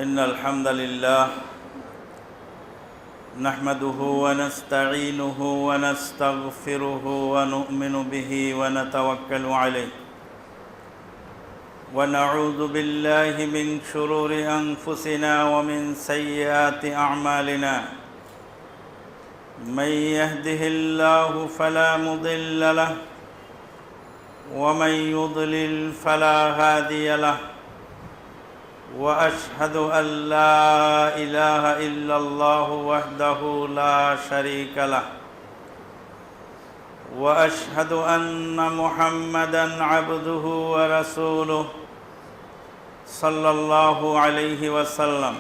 إن الحمد لله نحمده ونستعينه ونستغفره ونؤمن به ونتوكل عليه ونعوذ بالله من شرور أنفسنا ومن سيئات أعمالنا من يهده الله فلا مضل له ومن يضلل فلا هادي له وأشهد أن لا إله إلا الله وحده لا شريك له وأشهد أن محمدًا عبده ورسوله صلى الله عليه وسلم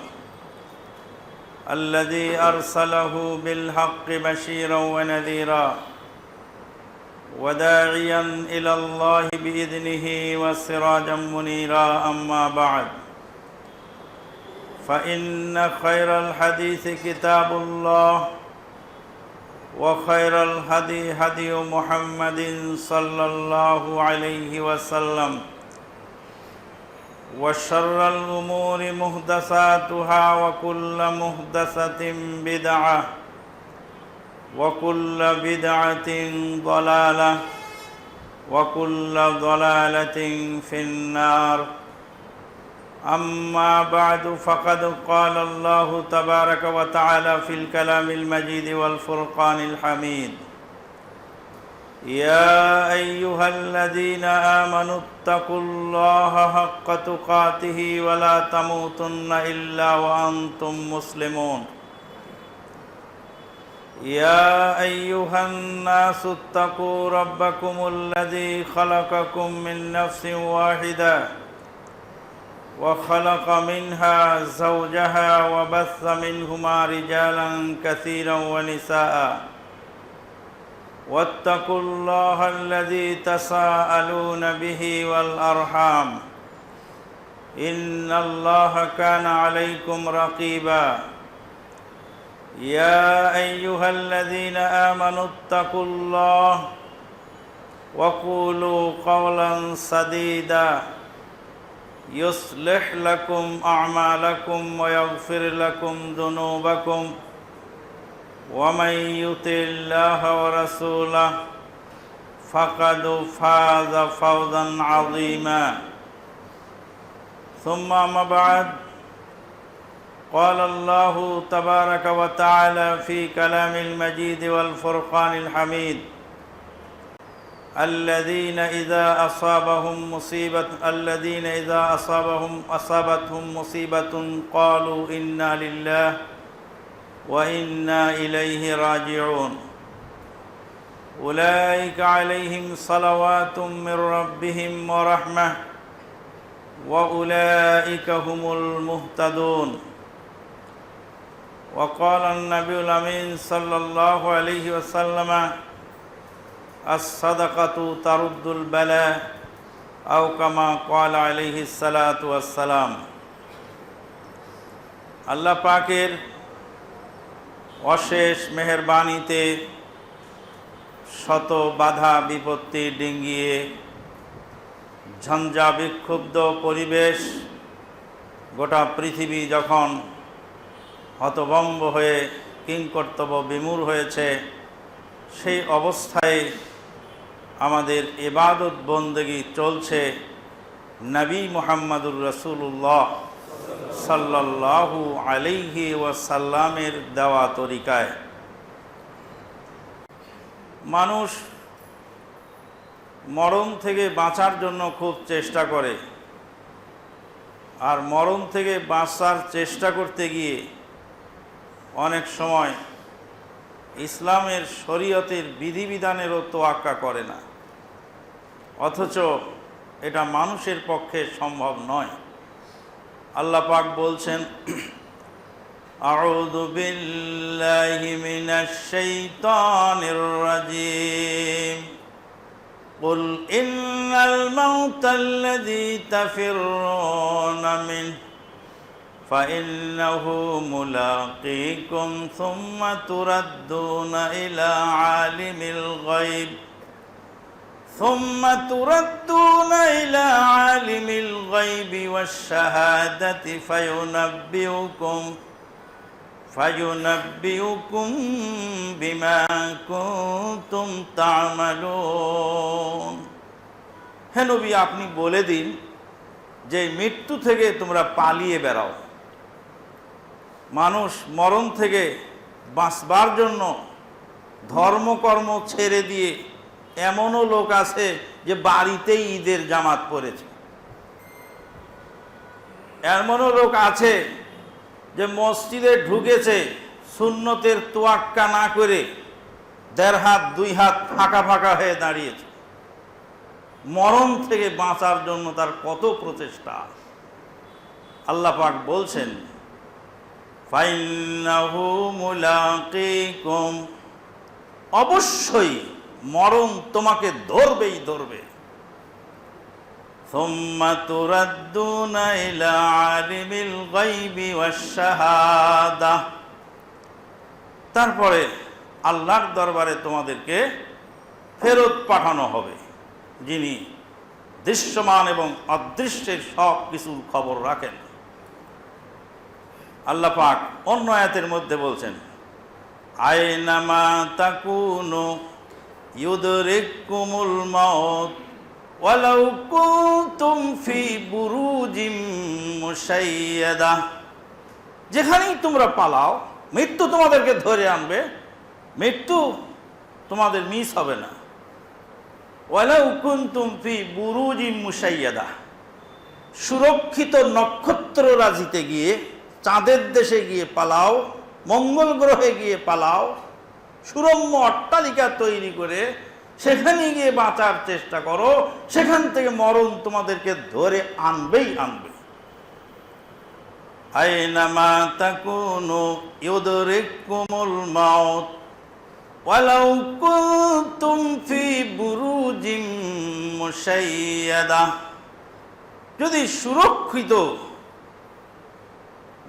الذي أرسله بالحق بشيرًا ونذيرًا وداعيًا إلى الله بإذنه وسراجًا منيرًا أما بعد فإن خير الحديث كتاب الله وخير الهدي هدي محمد صلى الله عليه وسلم وشر الأمور محدثاتها وكل محدثة بدعة وكل بدعة ضلالة وكل ضلالة في النار أما بعد فقد قال الله تبارك وتعالى في الكلام المجيد والفرقان الحميد يا أيها الذين آمنوا اتقوا الله حق تقاته ولا تموتن إلا وأنتم مسلمون يا أيها الناس اتقوا ربكم الذي خلقكم من نفس واحدة وخلق منها زوجها وبث منهما رجالا كثيرا ونساء واتقوا الله الذي تساءلون به والأرحام إن الله كان عليكم رقيبا يا أيها الذين آمنوا اتقوا الله وقولوا قولا سديدا يصلح لكم أعمالكم ويغفر لكم ذنوبكم ومن يطع الله ورسوله فقد فاز فوزا عظيما ثم أما بعد قال الله تبارك وتعالى في كلام المجيد والفرقان الحميد الذين إذا أصابتهم مصيبة قالوا إنا لله وإنا إليه راجعون أولئك عليهم صلوات من ربهم ورحمة وأولئك هم المهتدون وقال النبي الأمين صلى الله عليه وسلم الصدقة ترد البلاء أو كما قال عليه الصلاة والسلام আল্লাহ পাকের অশেষ মেহেরবানিতে শত বাধা বিপত্তি ডিঙ্গিয়ে ঝঞ্ঝা বিক্ষুব্ধ পরিবেশ গোটা পৃথিবী যখন হতভম্ব হয়ে কিংকর্তব্য বিমূঢ় হয়েছে সেই অবস্থায় আমাদের ইবাদত বন্দেগী চলছে নবী মুহাম্মদুর রাসূলুল্লাহ সাল্লাল্লাহু আলাইহি ওয়াসাল্লামের দেওয়া তরিকায়। মানুষ মরণ থেকে বাঁচার জন্য খুব চেষ্টা করে, আর মরণ থেকে বাঁচার চেষ্টা করতে গিয়ে অনেক সময় ইসলামের শরীয়তের বিধিবিধানেরও তোয়াক্কা করে না, অথচ এটা মানুষের পক্ষে সম্ভব নয়। আল্লাহ পাক বলছেন আউযু বিল্লাহি মিনাশ শাইতানির রাজীম কুল ইন্নাল মাউতাল্লাযী তাফিররুনা মিনহু فإنه ملاقيكم ثم تردون إلى عالم الغيب ثم تردون إلى عالم الغيب والشهادة فينبئكم بما كنتم تعملون। হে নবী, আপনি বলে দিন যে মৃত্যু থেকে তোমরা পালিয়ে বেড়াও। মানুষ মরণ থেকে বাঁচবার জন্য ধর্মকর্ম ছেড়ে দিয়ে এমনও লোক আছে যে বাড়িতেই ঈদের জামাত পড়েছে। এমনও লোক আছে যে মসজিদে ঢুকেছে সুন্নতের তোয়াক্কা না করে 1.5 হাত 2 হাত ফাঁকা ফাঁকা হয়ে দাঁড়িয়েছে। মরণ থেকে বাঁচার জন্য তার কত প্রচেষ্টা। আল্লাহ পাক বলছেন, ফাইন্নাহু মুলাকিকুম, অবশ্যই মরণ তোমাকে ধরবেই ধরবে। সুম্মা তুরাদ্দুনা ইলা আলিমিল গায়বি ওয়াশ শাহাদাহ, তারপরে আল্লাহর দরবারে তোমাদেরকে ফেরত পাঠানো হবে, যিনি দৃশ্যমান এবং অদৃশ্যের সব কিছুর খবর রাখেন। আল্লাহ পাক অন্য আয়াতের মধ্যে বলছেন, আইনামা তাকুনু ইউদরিকুমুল মাউত ওয়ালাউ কুনতুম ফি বুরুজিম মুশাইয়াদা, যেখানেই তোমরা পালাও মৃত্যু তোমাদেরকে ধরে আনবে, মৃত্যু তোমাদের মিস হবে না। ওয়ালাউ কুনতুম ফি বুরুজিম মুশাইয়াদা, সুরক্ষিত নক্ষত্ররাজিতে গিয়ে, চাঁদের দেশে গিয়ে পালাও, মঙ্গল গ্রহে গিয়ে পালাও, সুরম্য অট্টালিকা তৈরি করে সেখানে গিয়ে বাঁচার চেষ্টা করো, সেখান থেকে মরণ তোমাদেরকে ধরে আনবেই আনবে। আইনামা তাকুনু ইউদরিকুমুল মাউত ওয়ালাউ কুনতুম ফি বুরুজিম মুশাইয়াদা, যদি সুরক্ষিত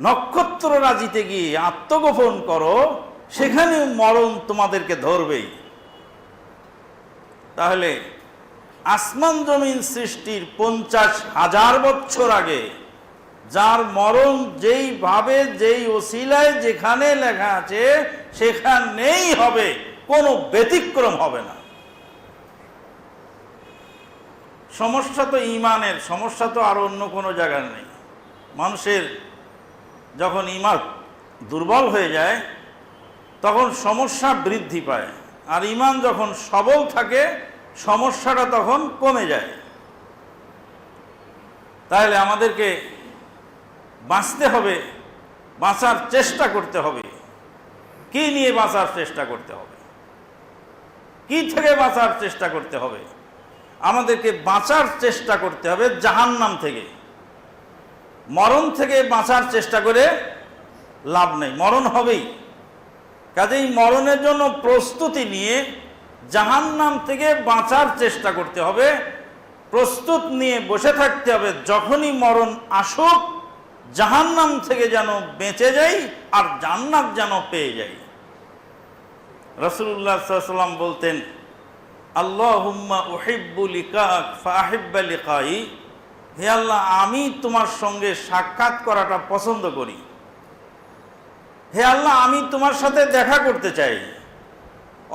নক্ষত্ররাজিতে গিয়ে আত্মগোপন করো, সেখানেও মরণ তোমাদেরকে ধরবেই। তাহলে আসমান জমিন সৃষ্টির 50,000 বছর আগে যার মরণ যেইভাবে যেই ওসিলায় যেখানে লেখা আছে সেখানেই হবে, কোনো ব্যতিক্রম হবে না। সমস্যা তো ঈমানের, সমস্যা তো আর অন্য কোনো জায়গার নেই। মানুষের যখন ঈমান দুর্বল হয়ে যায় তখন সমস্যা বৃদ্ধি পায়, আর ঈমান যখন সবল থাকে সমস্যাটা তখন কমে যায়। তাহলে আমাদেরকে বাঁচতে হবে, বাঁচার চেষ্টা করতে হবে। কি নিয়ে বাঁচার চেষ্টা করতে হবে? কি থেকে বাঁচার চেষ্টা করতে হবে? আমাদেরকে বাঁচার চেষ্টা করতে হবে জাহান্নাম থেকে। মরণ থেকে বাঁচার চেষ্টা করে লাভ নেই, মরণ হবেই। কাজেই মরণের জন্য প্রস্তুতি নিয়ে জাহান্নাম থেকে বাঁচার চেষ্টা করতে হবে, প্রস্তুত নিয়ে বসে থাকতে হবে। যখনই মরণ আসুক জাহান্নাম থেকে যেন বেঁচে যাই আর জান্নাত যেন পেয়ে যাই। রাসূলুল্লাহ সাল্লাল্লাহু আলাইহি ওয়াসাল্লাম বলতেন, আল্লাহুম্মা উহিব্বু লিকাক ফাআহিব্বা লিকাই, হে আল্লাহ, আমি তোমার সঙ্গে সাক্ষাৎ করাটা পছন্দ করি। হে আল্লাহ, আমি তোমার সাথে দেখা করতে চাই,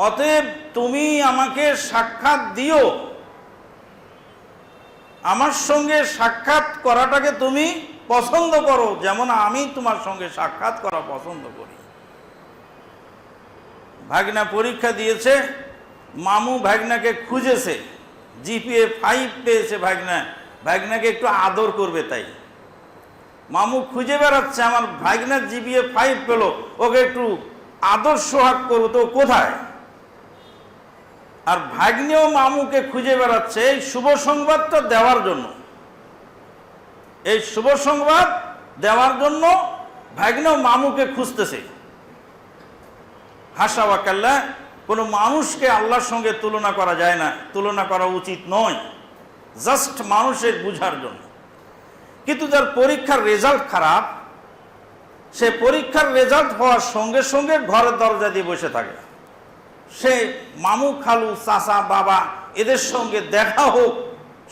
অতএব তুমি আমাকে সাক্ষাৎ দিও। আমার সঙ্গে সাক্ষাৎ করাটাকে তুমি পছন্দ করো, যেমন আমি তোমার সঙ্গে সাক্ষাৎ করা পছন্দ করি। ভাগনা পরীক্ষা দিয়েছে, মামু ভাগনাকে খুঁজেছে, জিপিএ 5 পেয়েছে ভাগনাকে একটু আদর করবে, তাই মামু খুঁজে বেড়াচ্ছে আমার ভাগনার জিপিএ 5 পেল, ওকে একটু আদর সোহাগ করবো, তো কোথায়? আর ভাগ্নেও মামুকে খুঁজে বেড়াচ্ছে এই শুভ সংবাদটা দেওয়ার জন্য। এই শুভ সংবাদ দেওয়ার জন্য ভাগ্নেও মামুকে খুঁজতেছে। হাসা ওয়া কাল্লা, কোনো মানুষকে আল্লাহর সঙ্গে তুলনা করা যায় না, তুলনা করা উচিত নয়, জাস্ট মানুষের বুঝার জন্য। কিন্তু যার পরীক্ষার রেজাল্ট খারাপ, সে পরীক্ষার রেজাল্ট হওয়ার সঙ্গে সঙ্গে ঘরের দরজা দিয়ে বসে থাকে। সে মামু খালু চাচা বাবা এদের সঙ্গে দেখা হোক,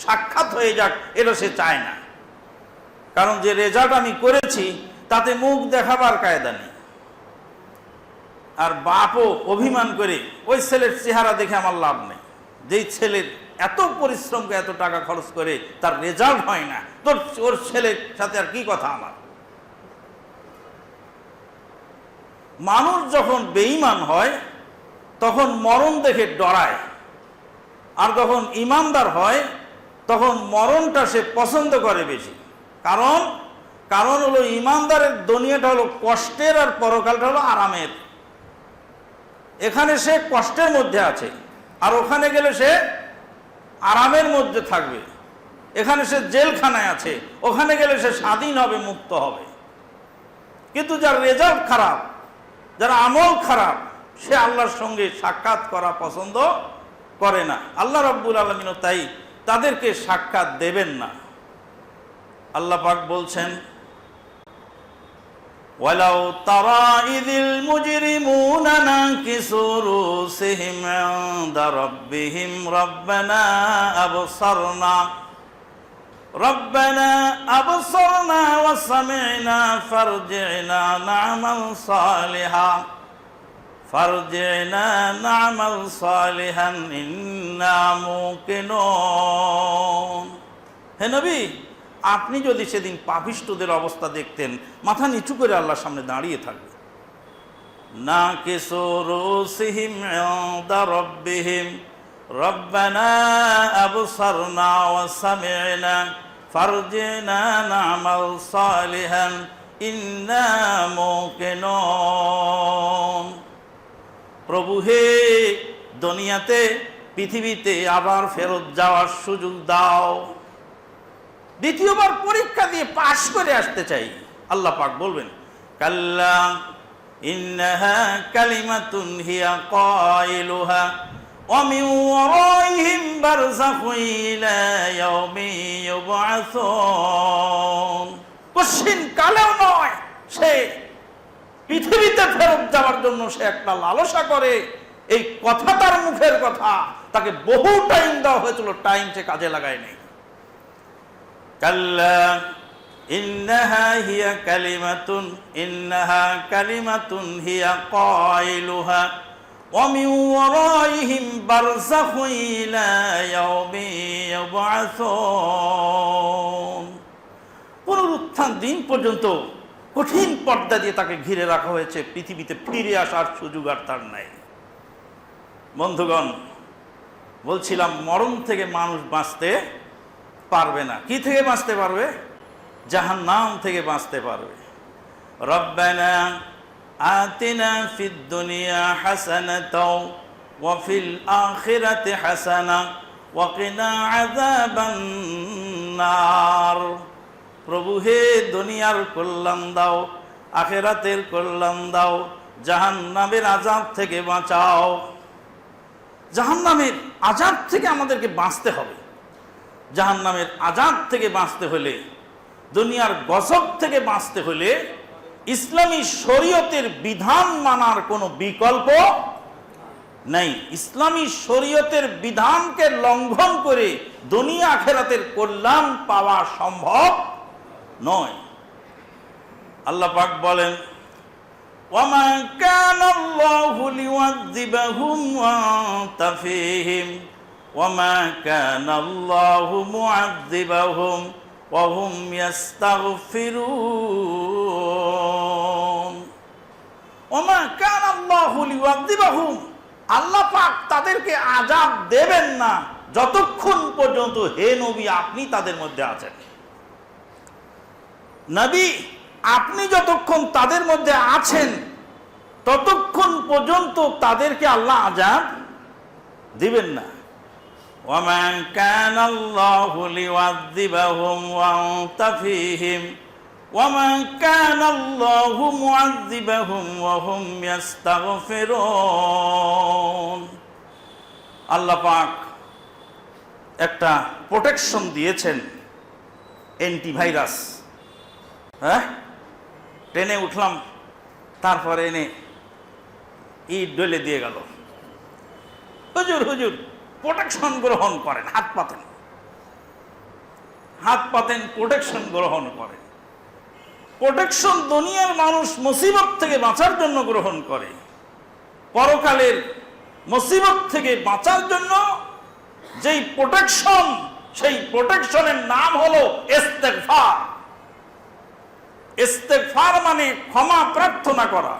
সাক্ষাৎ হয়ে যাক, এটা সে চায় না। কারণ যে রেজাল্ট আমি করেছি তাতে মুখ দেখাবার কায়দা নেই। আর বাপও অভিমান করে ওই ছেলের চেহারা দেখে আমার লাভ নেই, যেই ছেলের এত পরিশ্রম করে এত টাকা খরচ করে তার রেজাল্ট হয় না, তোর ওর ছেলের সাথে আর কি কথা আমার। মানুষ যখন বেঈমান হয় তখন মরণ দেখে ডরায়, আর যখন ইমানদার হয় তখন মরণটা সে পছন্দ করে বেশি। কারণ হলো ইমানদারের দুনিয়াটা হলো কষ্টের আর পরকালটা হলো আরামের। এখানে সে কষ্টের মধ্যে আছে আর ওখানে গেলে সে আরামের মধ্যে থাকবে। এখানে সে জেলখানায় আছে, ওখানে গেলে সে স্বাধীন হবে, মুক্ত হবে। কিন্তু যার রেজাল্ট খারাপ, যার আমল খারাপ, সে আল্লাহর সঙ্গে সাক্ষাৎ করা পছন্দ করে না। আল্লাহ রাব্বুল আলামিনও তাই তাদেরকে সাক্ষাৎ দেবেন না। আল্লাহ পাক বলছেন, ওয়ালাউ তারা ইযিল মুজরিমুনা নাকিসু রুসিহিম ইনদা রাব্বিহিম রাব্বানা আবসারনা ওয়া সামি'না ফারজি'না না'মাল সালিহান ইন্না মুকিনুন। হে নবী, আপনি যদি সেদিন পাপিষ্ঠদের অবস্থা দেখতেন, মাথা নিচু করে আল্লাহর সামনে দাঁড়িয়ে থাকবে। নাকিসু রুসিহিম ইনদা রাব্বিহিম রাব্বানা আবসারনা ওয়া সামি'না ফারজি'না না'মাল সালিহান ইন্না মুকিনুন। প্রভু হে, দুনিয়াতে পৃথিবীতে আবার ফেরত যাওয়ার সুযোগ দাও, দ্বিতীয়বার পরীক্ষা দিয়ে পাশ করে আসতে চাই। আল্লাহ পাক বলবেন, কাল্লা ইন্নাহা কালিমাতুন হিয়া কাইলুহা ওয়া মিন ওয়ারাইহিম বারযাখুন ইলা ইয়াউমি ইউবআসুন। কোশ্চিন কালেও নয়, সে পৃথিবীতে ফেরত যাওয়ার জন্য সে একটা লালসা করে। এই কথা তার মুখের কথা, তাকে বহু টাইম দেওয়া হয়েছিল, টাইম সে কাজে লাগায় নেই। কাল্লা ইন্নাহা কালিমাতুন হিয়া কাইলুহা ওয়া মিন ওয়ারাইহিম বারযাখুন ইলা ইয়াউমি ইউবআসুন। পুনরুত্থান দিন পর্যন্ত কঠিন পর্দা দিয়ে তাকে ঘিরে রাখা হয়েছে, পৃথিবীতে ফিরে আসার সুযোগ আর তার নাই। বন্ধুগণ, বলছিলাম মরণ থেকে মানুষ বাঁচতে পারবে না। কি থেকে বাঁচতে পারবে? জাহান্নাম থেকে বাঁচতে পারবে। রব্বানা আতিনা ফিদ দুনিয়া হাসানাতাও ওয়া ফিল আখিরাতি হাসানা ওয়া কিনা আযাবান নার। প্রভু হে, দুনিয়ার কল্যাণ দাও, আখিরাতের কল্যাণ দাও, জাহান্নামের আযাব থেকে বাঁচাও। জাহান্নামের আযাব থেকে আমাদেরকে বাঁচতে হবে। জাহান্নামের আযাব থেকে বাঁচতে হলে, দুনিয়ার গজব থেকে বাঁচতে হলে ইসলামী শরীয়তের বিধান মানার কোনো বিকল্প নেই। ইসলামী শরীয়তের বিধানকে লঙ্ঘন করে দুনিয়া আখিরাতের কল্যাণ পাওয়া সম্ভব নয়। আল্লাহ পাক বলেন, ওয়ামা কানাল্লাহু লিউযিবাহুম ওয়া আনতা ফীহিম ওয়ামা কানাল্লাহু মু'যিবাহুম ওয়া হুম ইস্তাগফিরুন। ওয়ামা কানাল্লাহু লিউযিবাহুম, আল্লাহ পাক তাদেরকে আযাব দেবেন না যতক্ষণ পর্যন্ত হে নবী আপনি তাদের মধ্যে আছেন। নবী, আপনি যতক্ষণ তাদের মধ্যে আছেন ততক্ষণ পর্যন্ত তাদেরকে আল্লাহ আযাব দিবেন না। ওয়ামা কানাল্লাহু লিউযিবাহুম ওয়া আনতা ফীহিম ওয়ামা কানাল্লাহু মু'যিবাহুম ওয়া হুম ইস্তাগফিরুন। আল্লাহ পাক একটা প্রোটেকশন দিয়েছেন, অ্যান্টিভাইরাস। হ্যাঁ, ট্রেনে উঠলাম, তারপরে এনে ইট ডলে দিয়ে গেল, হুজুর হুজুর প্রোটেকশন গ্রহণ করেন, হাত পাতেন প্রোটেকশন গ্রহণ করেন। প্রোটেকশন দুনিয়ার মানুষ মুসিবত থেকে বাঁচার জন্য গ্রহণ করে, পরকালের মুসিবত থেকে বাঁচার জন্য যেই প্রোটেকশন, সেই প্রোটেকশনের নাম হলো ইস্তেগফার। ইস্তেগফার মানে ক্ষমা প্রার্থনা করা।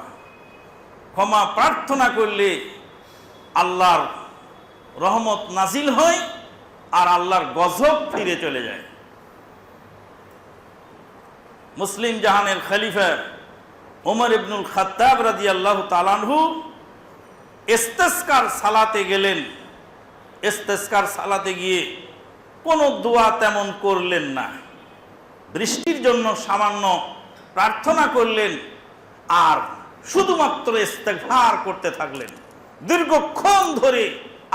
ক্ষমা প্রার্থনা করলে আল্লাহর রহমত নাজিল হয় আর আল্লাহর গজব ফিরে চলে যায়। মুসলিম জাহানের খলিফা ওমর ইবনুল খাত্তাব রাদিয়াল্লাহু তাআলা আনহু ইস্তেসকার সালাতে গেলেন। ইস্তেসকার সালাতে গিয়ে কোনো দোয়া তেমন করলেন না, বৃষ্টির জন্য সামান্য প্রার্থনা করলেন আর শুধুমাত্র ইস্তেগফার করতে থাকলেন। দীর্ঘক্ষণ ধরে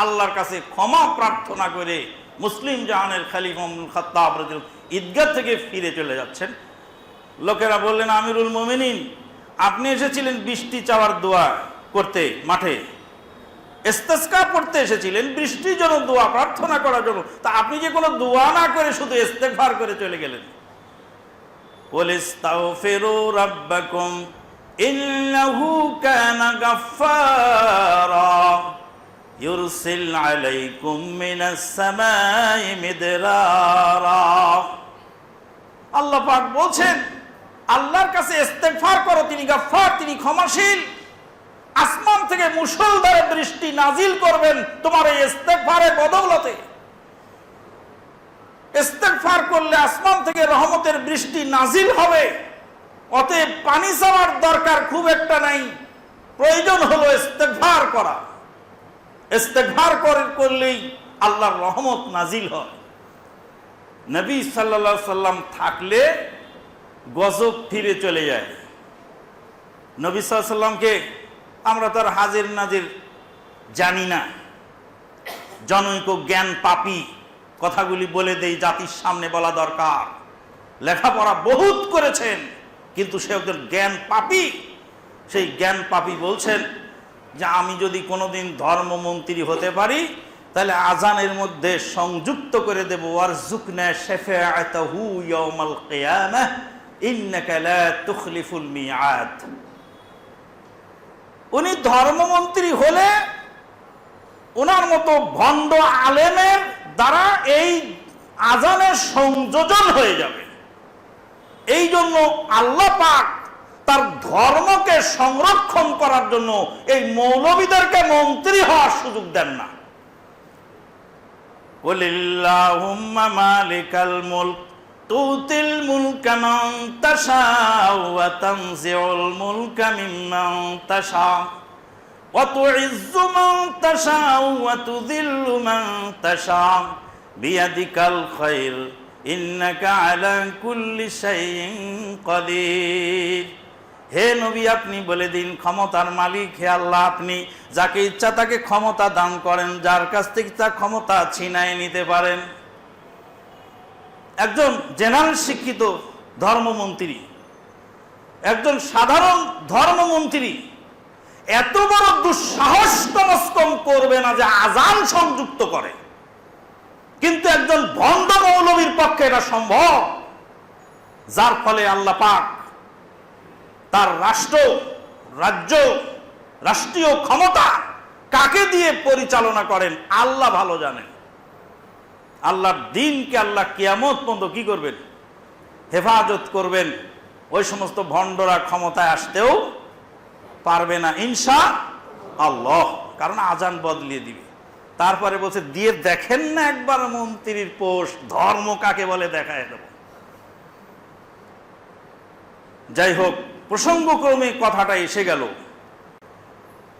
আল্লাহর কাছে ক্ষমা প্রার্থনা করে মুসলিম জাহানের খলিফা ইবনুল খাত্তাব রাদিয়াল্লাহু ঈদগাহ থেকে ফিরে চলে যাচ্ছেন। লোকেরা বললেন, আমিরুল মুমিনিন, আপনি এসেছিলেন বৃষ্টি চাওয়ার দোয়া করতে, মাঠে ইস্তেসকা পড়তে এসেছিলেন, বৃষ্টির জন্য দোয়া প্রার্থনা করার জন্য, তা আপনি যে কোনো দোয়া না করে শুধু ইস্তেগফার করে চলে গেলেন। ওয়ালিস্তাগফিরু রাব্বাকুম ইন্নাহু কানা গাফফারা ইউরসিল আলাইকুম মিনাস সামাই মিদরারা। আল্লাহ পাক বলছেন, আল্লাহর কাছে ইস্তেগফার করো, তিনি গাফফার, তিনি ক্ষমাশীল। আসমান থেকে মুষলধারে বৃষ্টি নাজিল করবেন তোমার এই ইস্তেগফারের বদৌলতে। ইস্তেগফার করলে আসমান থেকে রহমতের বৃষ্টি নাজিল হবে। অতএব পানি চাওয়ার দরকার খুব একটা নাই, প্রয়োজন হলো ইস্তেগফার করা। ইস্তেগফার করলেই আল্লাহর রহমত নাজিল হয়। নবী সাল্লাল্লাহু আলাইহি সাল্লাম থাকলে গজব ফিরে চলে যায়। নবী সাল্লাল্লাহু আলাইহি সাল্লামকে আমরা তো আর হাজির নাজির জানি না, জনৈক জ্ঞান পাপী কথাগুলি বলে দেই, জাতির সামনে বলা দরকার। লেখাপড়া বহুত করেছেন কিন্তু সে ওদের জ্ঞান পাপী। সেই জ্ঞান পাপী বলছেন যে আমি যদি কোনোদিন ধর্মমন্ত্রী হতে পারি তাহলে আজানের মধ্যে সংযুক্ত করে দেব, ওয়ারজুকনা শাফাআতাহু ইয়াউমাল কিয়ামাহ ইন্নাকা লা তুখলিফুল মিআদ। উনি ধর্মমন্ত্রী হলে ওনার মতো ভণ্ড আলেমের দ্বারা এই আজানের সংযোজন হয়ে যাবে। এই জন্য আল্লাহ পাক তার ধর্মকে সংরক্ষণ করার জন্য এই মৌলবীদেরকে মন্ত্রী হওয়ার সুযোগ দেন না। কুলিল্লাহুম্মা মালিকাল মুলক তুতিল মুলকা মান তাশাউ ওয়া তানজিউল মুলকা মিম্মান তাশাউ ওয়া তুইজ্জু মান তাশাউ ওয়া তুযিল্লু মান তাশাউ বিয়াদিকাল খায়র ইন্নাকা আলা কুল্লি শাইইন কাদির। হে নবী, আপনি বলে দিন, ক্ষমতার মালিক হে আল্লাহ, আপনি যাকে ইচ্ছা তাকে ক্ষমতা দান করেন, যার কাছ থেকে তা ক্ষমতা ছিনায় নিতে পারেন। একজন জেনারেল শিক্ষিত ধর্মমন্ত্রী, একজন সাধারণ ধর্মমন্ত্রী এত বড় দুঃসাহস কম করবে না যে আজান সংযুক্ত করে, কিন্তু একজন ভণ্ড মৌলবীর পক্ষে এটা সম্ভব। যার ফলে আল্লাহ পাক তার রাষ্ট্রীয় ক্ষমতা কাকে দিয়ে পরিচালনা করেন আল্লাহ ভালো জানেন। আল্লাহর দিনকে আল্লাহ কিয়ামত পর্যন্ত কি করবেন? হেফাজত করবেন। ওই সমস্ত ভণ্ডরা ক্ষমতায় আসতেও পারবে না ইনশাআল্লাহ, কারণ আজান বদলিয়ে দিবে। তারপরে বলছে, দিয়ে দেখেন না একবার মন্ত্রীর পোস্ট, ধর্ম কাকে বলে দেখায় দেব। যাই হোক, প্রসঙ্গক্রমে কথাটা এসে গেল,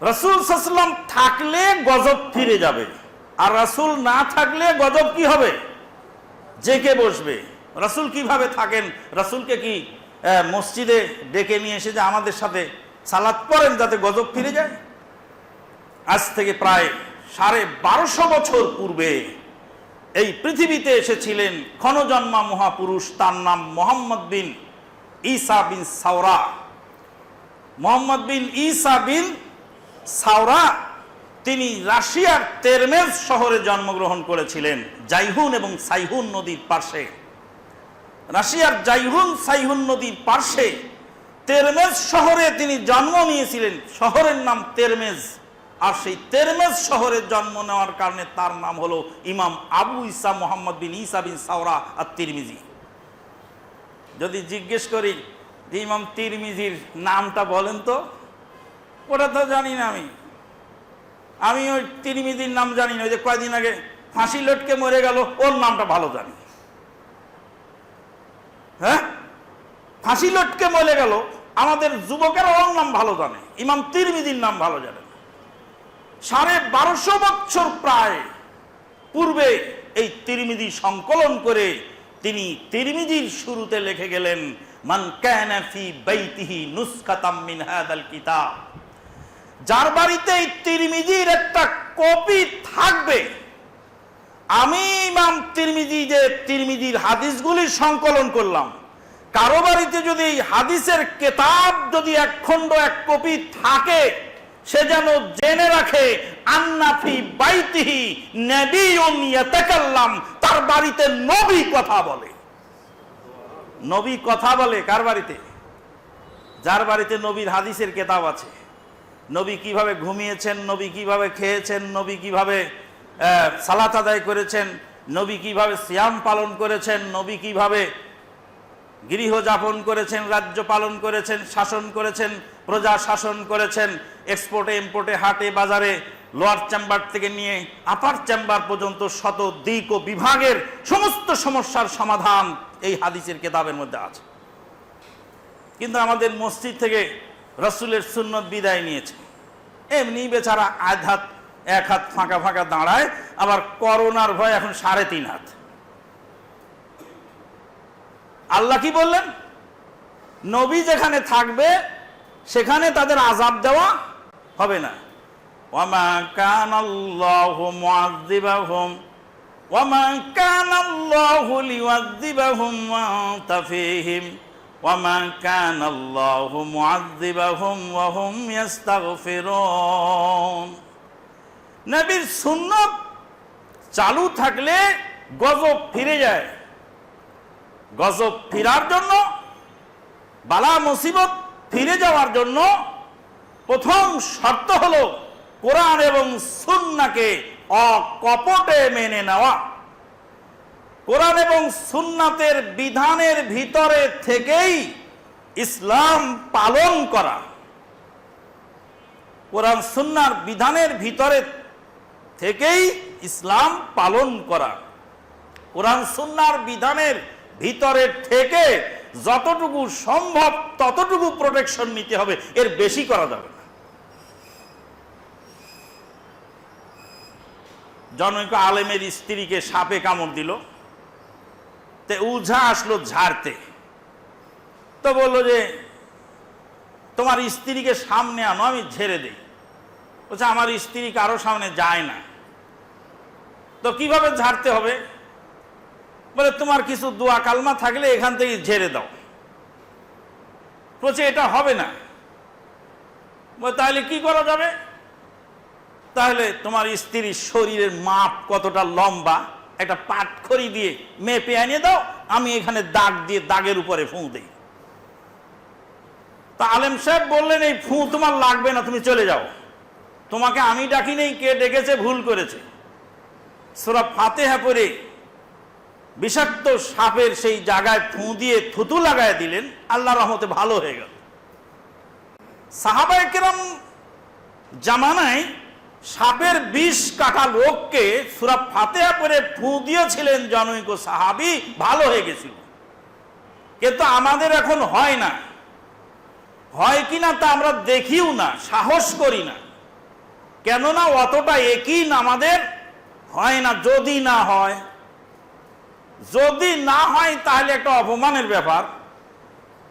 রাসূল সাল্লাল্লাহু আলাইহি ওয়াসাল্লাম থাকলে গজব ফিরে যাবে, আর রাসূল না থাকলে গজব কি হবে? জেকে বসবে। রাসূল কিভাবে থাকেন? রাসূলকে কি মসজিদে ডেকে নিয়ে এসে যে আমাদের সাথে সালাত পড়েন যাতে গজব ফিরে যায়? আজ থেকে প্রায় 1250 বছর পূর্বে এই পৃথিবীতে এসেছিলেন ক্ষণজন্মা মহাপুরুষ, তার নাম মুহাম্মদ বিন ঈসা বিন সাওরা। মুহাম্মদ বিন ঈসা বিন সাওরা তিনি রাশিয়ার তেরমেজ শহরে জন্মগ্রহণ করেছিলেন, জাইহুন এবং সাইহুন নদীর পার্শ্বে। রাশিয়ার জাইহুন সাইহুন নদীর পার্শ্বে তেরমেজ শহরে তিনি জন্ম নিয়েছিলেন। শহরের নাম তেরমেজ। আর সেই তেরমেজ শহরে জন্ম নেওয়ার কারণে তার নাম হলো ইমাম আবু ইসা মুহাম্মদ বিন ইসা বিন সাওরা আত-তিরমিজি। যদি জিজ্ঞেস করি যে ইমাম তিরমিজির নামটা বলেন তো, ওটা তো জানি না। আমি ওই তিরমিজির নাম জানি না। ওই যে কয়দিন আগে ফাঁসি লটকে মরে গেল, ওর নামটা ভালো জানি। হ্যাঁ, ফাঁসি লটকে মরে গেল, আমাদের যুবকেরা ওর নাম ভালো জানে, ইমাম তিরমিজির নাম ভালো জানে। 1250 বছর প্রায় পূর্বে এই তিরমিজি সংকলন করে তিনি তিরমিজির শুরুতে লিখে গেলেন, মান কানা ফি বাইতিহি নুসখাতাম মিন হাদাল কিতাব। যার বাড়িতে এই তিরমিজির একটা কপি থাকবে, আমি ইমাম তিরমিজি যে তিরমিজির হাদিসগুলি সংকলন করলাম, কারো বাড়িতে যদি এই হাদিসের কিতাব যদি এক খণ্ড এক কপি থাকে, সে যেন জেনে রাখে আন্না ফি বাইতিহি নবিয়ুন ইয়াতাকাল্লাম, তার বাড়িতে নবী কথা বলে। নবী কথা বলে কার বাড়িতে? যার বাড়িতে নবীর হাদিসের কিতাব আছে। নবী কিভাবে ঘুমিয়েছেন, নবী কিভাবে খেয়েছেন, নবী কিভাবে সালাত আদায় করেছেন, নবী কিভাবে সিয়াম পালন করেছেন, নবী কিভাবে গৃহযাপন করেছেন, রাজ্য পালন করেছেন, শাসন করেছেন, প্রজা শাসন করেছেন, এক্সপোর্টে ইম্পোর্টে, হাটে বাজারে, লোয়ার চেম্বার থেকে নিয়ে আপার চেম্বার পর্যন্ত শত দিক ও বিভাগের সমস্ত সমস্যার সমাধান এই হাদিসের কিতাবের মধ্যে আছে। কিন্তু আমাদের মসজিদ থেকে রাসূলের সুন্নত বিদায় নিয়েছে। এমনি বেচারা এক হাত ফাঁকা ফাঁকা দাঁড়ায়, আবার করোনার ভয় এখন 3.5 হাত। আল্লাহ কি বললেন? নবী যেখানে থাকবে সেখানে তাদের আযাব দেওয়া হবে না। ওয়ামা কানাল্লাহু মুআযযিবাহুম ওয়ামা কানাল্লাহু লিউআযযিবাহুম ওয়া আনতা ফীহিম ওয়ামা কানাল্লাহু মুআযযিবাহুম ওয়া হুম ইস্তাগফিরুন। নবীর সুন্নাত চালু থাকলে গজব ফিরে যায়। গজব ফিরার জন্য, বালা মুসিবত ফিরে যাওয়ার জন্য প্রথম শর্ত হলো কোরআন এবং সুন্নাহকে অকপটে মেনে নেওয়া। কোরআন এবং সুন্নাতের বিধানের ভিতরে থেকেই ইসলাম পালন করা। কোরআন সুন্নাহর বিধানের ভিতরে থেকেই ইসলাম পালন করা। কোরআন সুন্নাহর বিধানের ভিতরে থেকে যতটুকু সম্ভব ততটুকু প্রোটেকশন নিতে হবে, এর বেশি করা যাবে না। জনৈক আলেমের স্ত্রীকে সাপে কামড় দিল, তে উঝা আসলো ঝাড়তে। তো বললো যে তোমার স্ত্রীকে সামনে আনো, আমি ঝেড়ে দিই। বলছে আমার স্ত্রী কারো সামনে যায় না। তো কিভাবে ঝাড়তে হবে? বলে তোমার কিছু দোয়া কালমা থাকলে এখান থেকে ঝেড়ে দাও। বলছে এটা হবে না। বলে তাহলে কি করা যাবে? তাহলে তোমার স্ত্রীর শরীরের মাপ কতটা লম্বা একটা পাটখড়ি দিয়ে মেপে এনে দাও, আমি এখানে দাগ দিয়ে দাগের উপরে ফুঁ দিই। তা আলেম সাহেব বললেন এই ফুঁ তোমার লাগবে না, তুমি চলে যাও, তোমাকে আমি ডাকি নেই, কে ডেকেছে ভুল করেছে। সূরা ফাতিহা পড়ে বিষাক্ত সাপের সেই জায়গায় ফুঁ দিয়ে থুতু লাগায় দিলেন, আল্লাহর রহমতে ভালো হয়ে গেল। সাহাবায়ে কেরাম জামানায় সাপের বিষ কাটা লোককে সূরা ফাতিহা পড়ে ফুঁ দিয়েছিলেন জনৈক সাহাবী, ভালো হয়ে গেছিল। কিন্তু আমাদের এখন হয় না। হয় কিনা তা আমরা দেখিও না, সাহস করি না। কেননা অতটা একই আমাদের হয় না। যদি না হয় তাহলে একটা অপমানের ব্যাপার।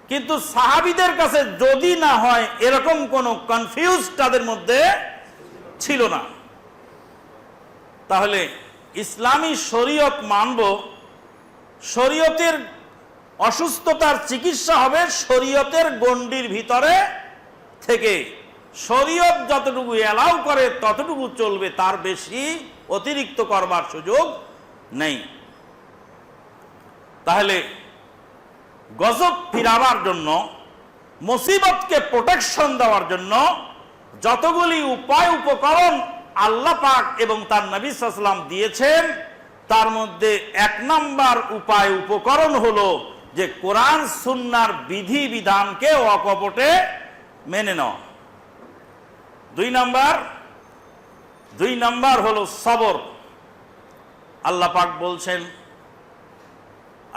কিন্তু সাহাবীদের কাছে যদি না হয় এরকম কোনো কনফিউজ তাদের মধ্যে ছিল না। তাহলে ইসলামী শরীয়ত মানব, শরীয়তের অসুস্থতার চিকিৎসা হবে শরীয়তের গণ্ডির ভিতরে থেকে, শরীয়ত যতটুকু এলাও করে ততটুকু চলবে, তার বেশি অতিরিক্ত করবার সুযোগ নেই। তাহলে গজব ফিরাবার জন্য, মুসিবতকে প্রোটেকশন দেওয়ার জন্য যতগুলি উপায় উপকরণ আল্লাহ পাক এবং তার নবী সাল্লাল্লাহু আলাইহি ওয়াসাল্লাম দিয়েছেন, তার মধ্যে 1 নাম্বার উপায় উপকরণ হলো যে কোরআন সুন্নাহর বিধি বিধানকে অকপটে মেনে নেওয়া। 2 নাম্বার হলো সবর। আল্লাহ পাক বলছেন,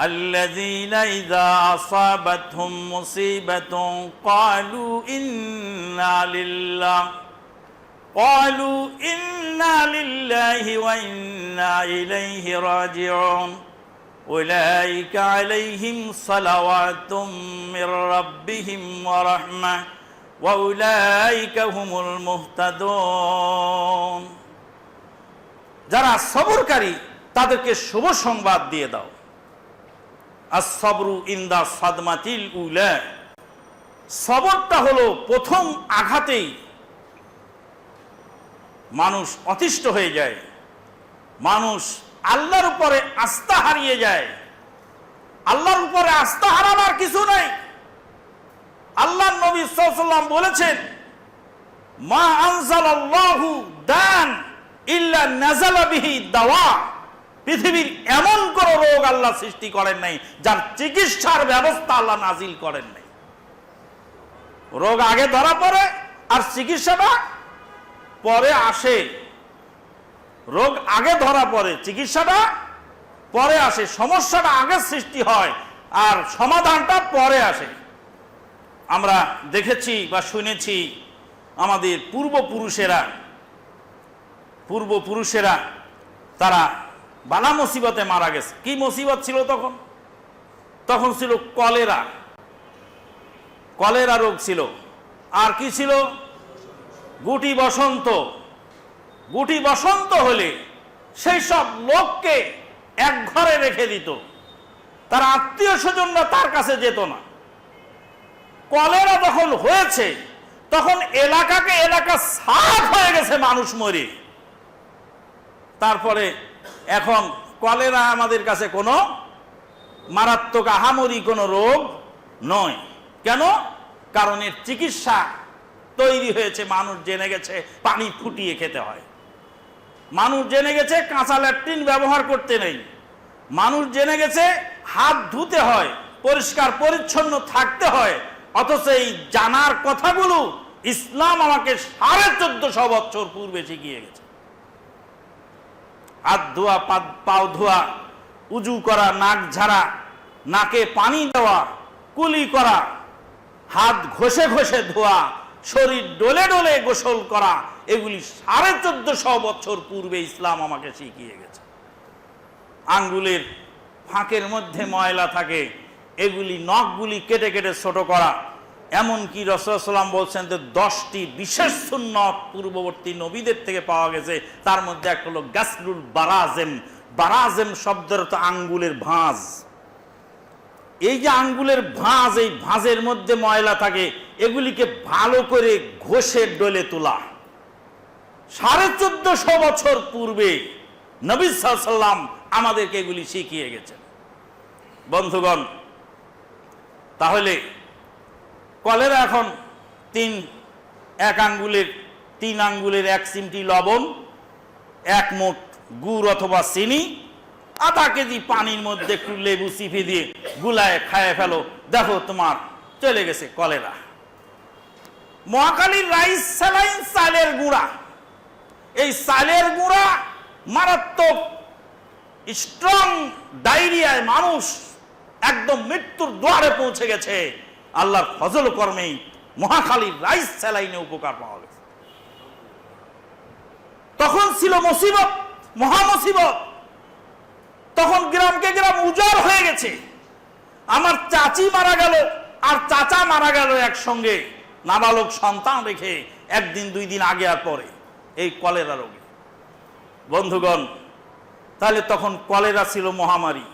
আল্লাযীনা ইযা আসাবাতহুম মুসিবাতুন ক্বালু ইন্না লিল্লাহি ওয়া ইন্না ইলাইহি রাজিউন উলাইকা আলাইহিম সালাওয়াতুম মির রাব্বিহিম ওয়া রাহমাহ ওয়া উলাইকা হুমুল মুহতাদুন। যারা সবরকারী তাদেরকে শুভ সংবাদ দিয়ে দাও। as-sabru inda sadmatil ula, সবরটা হলো প্রথম আঘাতেই মানুষ অতিষ্ঠ হয়ে যায়, মানুষ আল্লাহর উপরে আস্থা হারিয়ে যায়। আল্লাহর উপরে আস্থা হারানোর কিছু নাই। আল্লাহর নবী সাল্লাল্লাহু আলাইহি ওয়াসাল্লাম বলেছেন, মা আনজালাল্লাহু দান ইল্লা নাযালা বিহি দাওয়া। পৃথিবীর এমন কোন রোগ আল্লাহ সৃষ্টি করেন নাই যার চিকিৎসার ব্যবস্থা আল্লাহ নাজিল করেন নাই। রোগ আগে ধরা পড়ে আর চিকিৎসাটা পরে আসে। রোগ আগে ধরা পড়ে, চিকিৎসাটা পরে আসে। সমস্যাটা আগে সৃষ্টি হয় আর সমাধানটা পরে আসে। আমরা দেখেছি বা শুনেছি আমাদের পূর্বপুরুষেরা তারা বালা মুসিবতে মারা গেছে। কি মুসিবত ছিল তখন? তখন ছিল কলেরা রোগ ছিল। আর কি ছিল? গুটি বসন্ত হলে সেই সব লোককে এক ঘরে রেখে দিত, তার আত্মীয় স্বজনরা তার কাছে যেত না। কলেরা যখন হয়েছে তখন এলাকা সাফ হয়ে গেছে মানুষ মরে। তারপরে এখন কলেরা আমাদের কাছে কোনো মারাত্মক আহামরি কোনো রোগ নয়। কেন? কারণ এর চিকিৎসা তৈরি হয়েছে। মানুষ জেনে গেছে পানি ফুটিয়ে খেতে হয়, মানুষ জেনে গেছে কাঁচা ল্যাট্রিন ব্যবহার করতে নেই, মানুষ জেনে গেছে হাত ধুতে হয়, পরিষ্কার পরিচ্ছন্ন থাকতে হয়। অথচ এই জানার কথাগুলো ইসলাম আমাকে 1450 বছর পূর্বে শিখিয়ে গেছে। হাত ধোয়া, পাও ধোয়া, উজু করা, নাক ঝাড়া, নাকে পানি দেওয়া, কুলি করা, হাত ঘষে ধোয়া, শরীর ডলে ডলে গোসল করা, এগুলি 1450 বছর পূর্বে ইসলাম আমাকে শিখিয়ে গেছে। আঙ্গুলের ফাঁকের মধ্যে ময়লা থাকে, এগুলি নখগুলি কেটে ছোট করা। এমনকি রাসূলুল্লাহ সাল্লাল্লাহু আলাইহি ওয়াসাল্লাম বলছেন যে 10টি বিশেষ সুন্নত পূর্ববর্তী নবীদের থেকে পাওয়া গেছে। তার মধ্যে একটা হলো গাসলুল বারাজেম। বারাজেম শব্দের তো আঙ্গুলের ভাঁজ। এই যে আঙ্গুলের ভাঁজ, এই ভাঁজের মধ্যে ময়লা থাকে, এগুলিকে ভালো করে ঘষে ডলে তোলা। 1450 বছর পূর্বে নবী সাল্লাল্লাহু আলাইহি ওয়াসাল্লাম আমাদেরকে এগুলি শিখিয়ে গেছেন। বন্ধুগণ, তাহলে কলেরা এখন 3 আঙ্গুলের 1 চিমটি লবণ, 1 মুঠ গুড় অথবা চিনি, আধা কেজি পানির মধ্যে একটু লেবু চিপে দিয়ে গুলায় খায় ফেলো, দেখো তোমার চলে গেছে কলেরা। মহাখালীর রাইস স্যালাইন চালের গুঁড়া, এই চালের গুঁড়া মারাত্মক স্ট্রং ডায়রিয়ায় মানুষ একদম মৃত্যুর দ্বারে পৌঁছে গেছে। আল্লাহর ফজল কর্মেই মহাখালীর রাইস স্যালাইনে উপকার পাওয়া গেছে। তখন ছিল মুসিবত, মহা মুসিবত। তখন গ্রামকে গ্রাম উজাড় হয়ে গেছে। আমার চাচি মারা গেল আর চাচা মারা গেল একসঙ্গে, নাবালক সন্তান রেখে, 1 দিন 2 দিন আগে আর পরে, এই কলেরা রোগে। বন্ধুগণ, তাহলে তখন কলেরা ছিল মহামারী।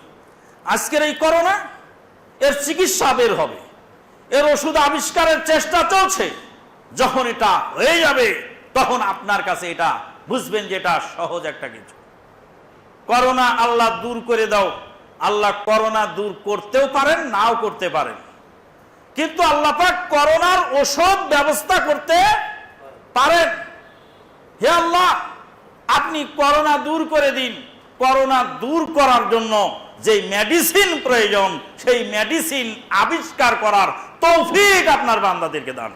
আজকের এই করোনা, এর চিকিৎসা বের হবে, এর ওষুধ আবিষ্কারের চেষ্টা চলছে। যখন এটা হয়ে যাবে তখন আপনার কাছে এটা বুঝবেন যে এটা সহজ একটা কিছু। করোনা আল্লাহ দূর করে দাও, আল্লাহ করোনা দূর করতেও পারেন, নাও করতে পারেন, কিন্তু আল্লাহ পাক করোনার ওষুধ ব্যবস্থা করতে পারেন। হে আল্লাহ, আপনি করোনা দূর করে দিন। করোনা দূর করার জন্য যে মেডিসিন প্রয়োজন সেই মেডিসিন আবিষ্কার করার তৌফিক আপনার বান্দাদেরকে দান।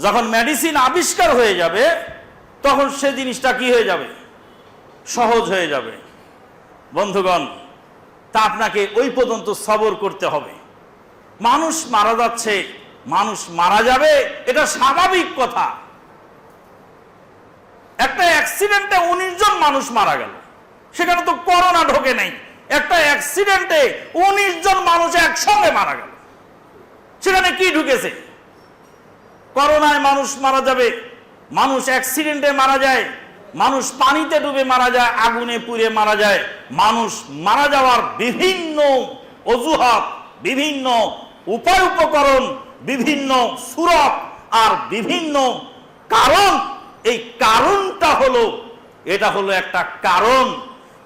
যখন মেডিসিন আবিষ্কার হয়ে যাবে তখন সে জিনিসটা কি হয়ে যাবে? সহজ হয়ে যাবে। বন্ধুগণ, তা আপনাকে ওই পর্যন্ত সবর করতে হবে। মানুষ মারা যাচ্ছে, মানুষ মারা যাবে, এটা স্বাভাবিক কথা। একটা অ্যাক্সিডেন্টে 19 জন মানুষ মারা গেল, সেখানে তো করোনা ঢোকে নাই। একটা অ্যাক্সিডেন্টে 19 জন মানুষ একসঙ্গে মারা গেল, সেখানে কি ঢুকেছে? করোনায় মানুষ মারা যাবে, মানুষ অ্যাক্সিডেন্টে মারা যায়, মানুষ পানিতে ডুবে মারা যায়, আগুনে পুড়ে মারা যায়। মানুষ মারা যাওয়ার বিভিন্ন অজুহাত, বিভিন্ন উপায় উপকরণ, বিভিন্ন সূরত আর বিভিন্ন কারণ। এই কারণটা হলো, এটা হলো একটা কারণ,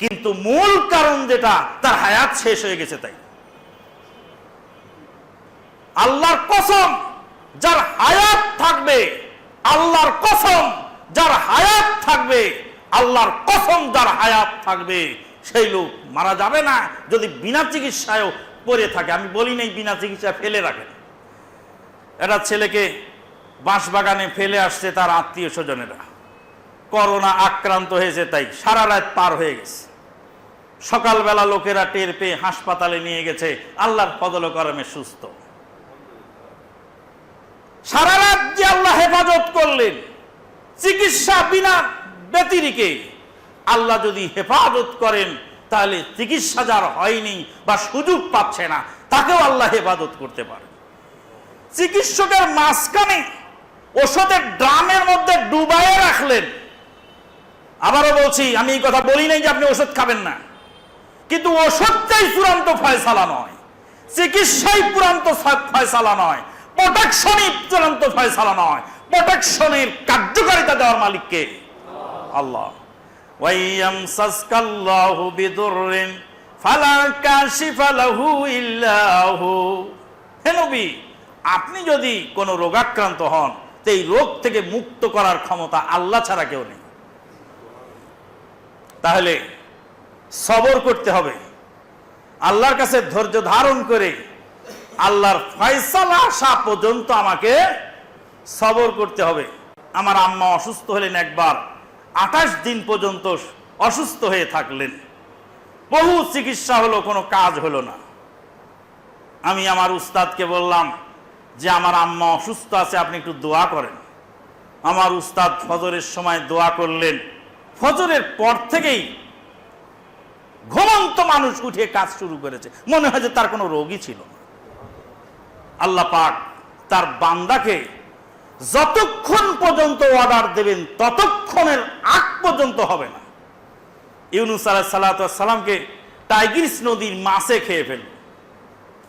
কিন্তু মূল কারণ যেটা, তার হায়াত শেষ হয়ে গেছে। তাই আল্লাহর কসম, যার হায়াত থাকবে, আল্লাহর কসম যার হায়াত থাকবে, আল্লাহর কসম যার হায়াত থাকবে, সেই লোক মারা যাবে না যদি বিনা চিকিৎসায়ও পড়ে থাকে। আমি বলি নাই বিনা চিকিৎসায় ফেলে রাখেন। একটা ছেলেকে বাঁশবাগানে ফেলে আসছে তার আত্মীয় স্বজনেরা, করোনা আক্রান্ত হয়েছে, তাই সারা রাত পার হয়ে গেছে। সকালবেলা লোকেরা টের পেয়ে হাসপাতালে নিয়ে গেছে, আল্লাহর ফজল ও করমে সুস্থ। সারা রাত যে আল্লাহ হেফাজত করলেন, চিকিৎসা বিনা ব্যতিরিকে আল্লাহ যদি হেফাজত করেন, তাহলে চিকিৎসা যার হয়নি বা সুযোগ পাচ্ছে না, তাকেও আল্লাহ হেফাজত করতে পারে। চিকিৎসকের মাঝখানে ওষুধের ড্রামের মধ্যে ডুবাইয়ে রাখলেন। আবারও বলছি, আমি এই কথা বলি নাই যে আপনি ওষুধ খাবেন না, কিন্তু ওষুধটাই চূড়ান্ত ফয়সালা নয়, চিকিৎসাই চূড়ান্ত ফয়সালা নয়, প্রোটেকশনই চূড়ান্ত ফয়সালা নয়। প্রোটেকশনের কার্যকারিতা দেওয়ার মালিককে আল্লাহ। ওয়াইয়ামসাসকাল্লাহু বিদুররিন ফালা কাশিফা লাহু ইল্লা হু। হে নবী, আপনি যদি কোনো রোগাক্রান্ত হন, এই রোগ থেকে মুক্ত করার ক্ষমতা আল্লাহ ছাড়া কেউ নেই। তাহলে সবর করতে হবে, আল্লাহর কাছে ধৈর্য ধারণ করে আল্লাহর ফয়সালা আসা পর্যন্ত আমাকে সবর করতে হবে। আমার আম্মা অসুস্থ হলেন, একবার 28 দিন পর্যন্ত অসুস্থ হয়ে থাকলেন, বহু চিকিৎসা হলো, কোনো কাজ হলো না। আমি আমার উস্তাদকে বললাম যে আমার আম্মা অসুস্থ আছে, আপনি একটু দোয়া করেন। আমার উস্তাদ ফজরের সময় দোয়া করলেন। ফজরের পর থেকেই ঘুমন্ত মানুষ উঠে কাজ শুরু করেছে, মনে হয় যে তার কোনো রোগই ছিল না। আল্লাহ পাক তার বান্দাকে যতক্ষণ পর্যন্ত অর্ডার দেবেন ততক্ষণের আগ পর্যন্ত হবে না। ইউনূস আলাইহিস সালাতু ওয়াস সালামকে টাইগ্রিস নদীর মাছে খেয়ে ফেলল।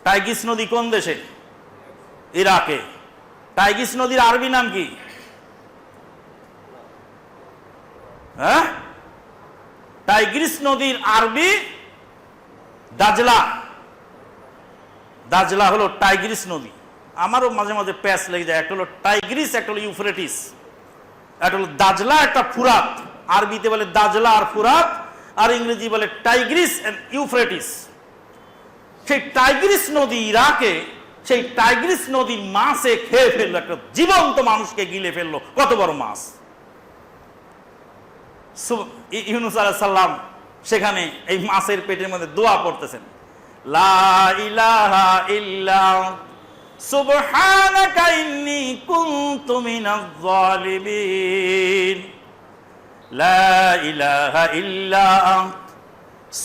টাইগ্রিস নদী কোন দেশে? ইরাকে। টাইগ্রিস নদীর আরবি নাম কি? হ্যাঁ, টাইগ্রিস নদীর আরবি দাজলা। দাজলা হলো টাইগ্রিস নদী। আমারও মাঝে মাঝে প্যাচ লেগে যায়, একটা হলো টাইগ্রিস, একটা হলো ইউফ্রেটিস, একটা হলো দাজলা, একটা ফুরাত। আরবিতে বলে দাজলা আর ফুরাত, আর ইংরেজি বলে টাইগ্রিস এন্ড ইউফ্রেটিস। সেই টাইগ্রিস নদী ইরাকে, সেই টাইগ্রিস নদীর মাছে খেয়ে ফেললো, একটা জীবন্ত মানুষকে গিলে ফেললো। কত বড় মাছ! ইউনূস আলাইহিস সালাম সেখানে এই মাছের পেটের মধ্যে দোয়া পড়তেছেন, লা ইলাহা ইল্লা সুবহানাকা ইন্নী কুনতু মিনাজ জালিমিন, লা ইলাহা ইল্লা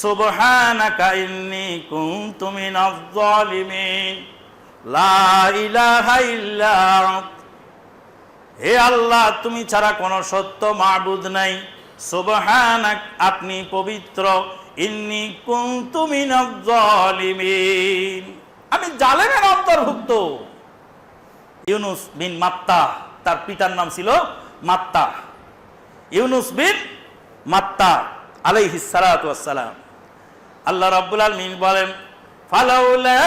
সুবহানাকা ইন্নী কুনতু মিনাজ জালিমিন, লা ইলাহা ইল্লা। হে আল্লাহ, তুমি ছাড়া কোনো সত্য মাবুদ নাই, সুবহানাক, আপনি পবিত্র, ইন্নী কুনতু মিনাজ জালিমিন, আমি জালেমের অন্তর্ভুক্ত। ইউনুস বিন মাত্তা, তার পিতার নাম ছিল মাত্তা। ইউনুস বিন মাত্তা আলাইহিস সালাতু ওয়াস সালাম। আল্লাহ রাব্বুল আলামিন বলেন, ফালাউলা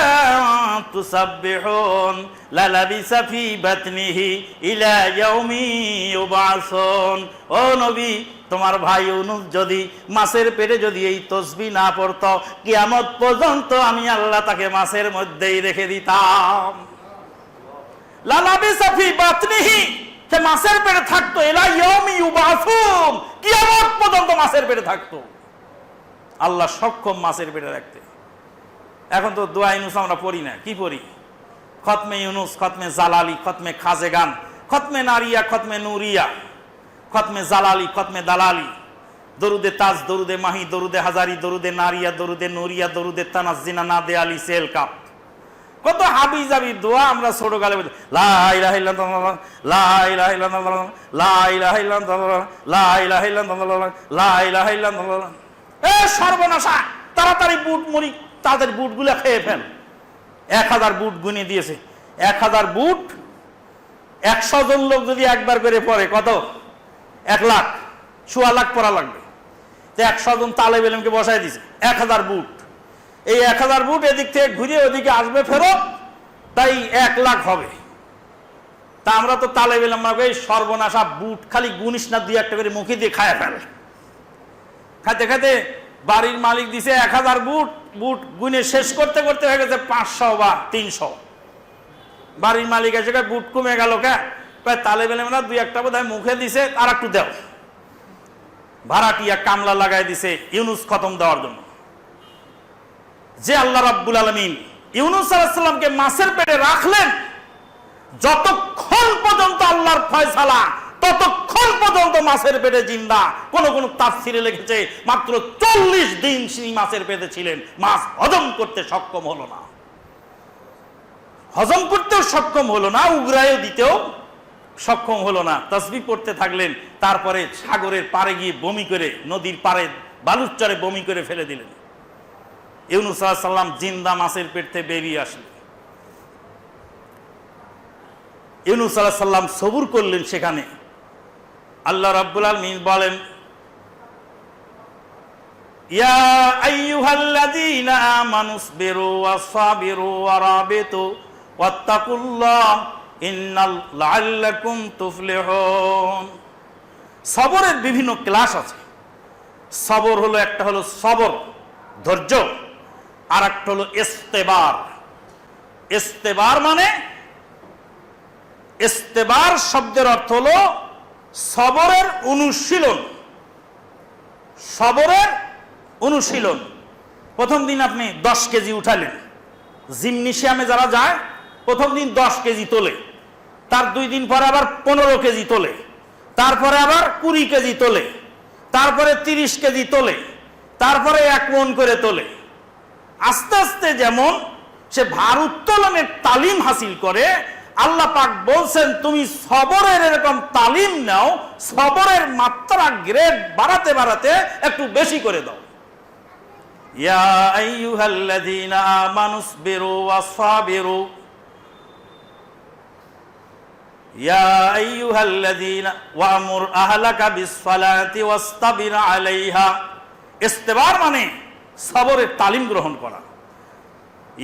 তুসাব্বিহুন লালাবিসা ফি বাতনিহি ইলা ইয়াউমি ইউবাসুন। ও নবী, তোমার ভাই ইউনুস যদি মাছের পেটে যদি এই তাসবিহ না পড়তো, কিয়ামত পর্যন্ত আমি আল্লাহ তাকে মাছের মধ্যেই রেখে দিতাম। লালাবিসা ফি বাতনিহি, সে মাছের পেটে থাকতো, ইলা ইয়াউমি ইউবাসুন, কিয়ামত পর্যন্ত মাছের পেটে থাকতো। আল্লাহ সক্ষম মাছের পেটে রাখতে। এখন তো দোয়া ইউনুস আমরা পড়ি না, কি পড়ি? খতমে ইউনুস, খতমে জালালি, খতমে খাজেগান, খতমে নারিয়া, খতমে নুরিয়া, খতমে জালালি, খতমে দালালি, দরুদে তাজ, দরুদে মাহি, দরুদে হাজারি, দরুদে নারিয়া, দরুদে নুরিয়া, দরুদে তানাজ্জিনা না দে আলী সেল কাপ। কত হাবি জাবি দোয়া আমরা ছোট কালে বলি, লা ইলাহা ইল্লাল্লাহ, লা ইলাহা ইল্লাল্লাহ, লা ইলাহা ইল্লাল্লাহ, লা ইলাহা ইল্লাল্লাহ, লা ইলাহা ইল্লাল্লাহ। এ সর্বনাশা, তাড়াতাড়ি বুট মুড়ি তাদের বুটগুলো খেয়ে ফেল। 1000 বুট গুনে দিয়েছে। 1000 বুট 100 জন লোক যদি একবার করে পড়ে, কত? 1 লাখ, 1.25 লাখ পড়া লাগবে। তো 100 জন তালেব ইলমকে বসায় দিয়েছে। 1000 বুট, এই 1000 বুট এদিক থেকে ঘুরে ওদিকে আসবে ফেরত, তাই 1 লাখ হবে। তা আমরা তো তালেব ইলম, এই সর্বনাশা বুট খালি গুনিস না, 2-1টা করে মুখে দিয়ে খায় ফেল। খাইতে খাইতে বাড়ির মালিক দিছে 1000 বুট, বুট গুনে শেষ করতে করতে হয়ে গেছে 500 বা 300। বাড়ির মালিক এসে বুট কমে গেল, কে প্রায় তালেব ইলমরা 2-1টা বোধহয় মুখে দিছে, আর একটু দাও। ভাড়াটিয়া কামলা লাগাই দিছে ইউনুস খতম দেওয়ার জন্য। যে আল্লাহ রাব্বুল আলামিন ইউনুস আলাইহিস সালামকে মাছের পেটে রাখলেন, যতক্ষণ পর্যন্ত আল্লাহর ফয়সালা ততক্ষণ পর্যন্ত মাছের পেটে জিন্দা। কোন কোন তাফসীরে লিখেছে মাত্র 40 দিন তিনি মাছের পেটে ছিলেন, মাছ হজম করতে সক্ষম হলো না, হজম করতেও সক্ষম হলো না, উগরায়ও দিতেও সক্ষম হলো না। তাসবিহ পড়তে থাকলেন, তারপরে সাগরের পাড়ে গিয়ে বমি করে, নদীর পাড়ে বালুর চরে বমি করে ফেলে দিলেন। ইউনুস আলাইহিস সালাম জিন্দা মাছের পেট থেকে বেরিয়ে আসলেন। ইউনুস আলাইহিস সালাম সবুর করলেন সেখানে। আল্লাহ রাব্বুল আলামিন বলেন, ইয়া আইয়ুহাল্লাযীনা আমানুসবিরু ওয়াসাবিরু ওয়ারাবিতু ওয়াত্তাকুল্লাহ ইন্নাল লাআল্লাকুম তুফলিহুন। সবরের বিভিন্ন ক্লাস আছে। সবর হলো, একটা হলো সবর ধৈর্য, আর একটা হলো ইস্তেবার। ইস্তেবার মানে, ইস্তেবার শব্দের অর্থ হলো সবরের অনুশীলন। সবরের অনুশীলন। প্রথম দিন আপনি 10 কেজি উঠালেন, জিমনেশিয়ামে যারা যায় প্রথম দিন 10 কেজি তোলে, তার 2 দিন পরে আবার 15 কেজি তোলে, তারপরে আবার 20 কেজি তোলে, তারপরে 30 কেজি তোলে, তারপরে 1 মণ করে তোলে। আস্তে আস্তে যেমন সে ভার উত্তোলনের তালিম হাসিল করে, আল্লাহ পাক বলছেন তুমি সবরের এরকম তালিম নাও, সবরের মাত্রা গ্রেড বাড়াতে বাড়াতে একটু বেশি করে দাও। ইয়া আইয়ুহাল্লাযীনা আমানুসবিরু ওয়াসাবিরু, ইয়া আইয়ুহাল্লাযীনা ওয়ামুর আহলাকা বিসসালাতি ওয়াসতাবির আলাইহা। ইস্তেবার মানে সবরের তালিম গ্রহণ করা।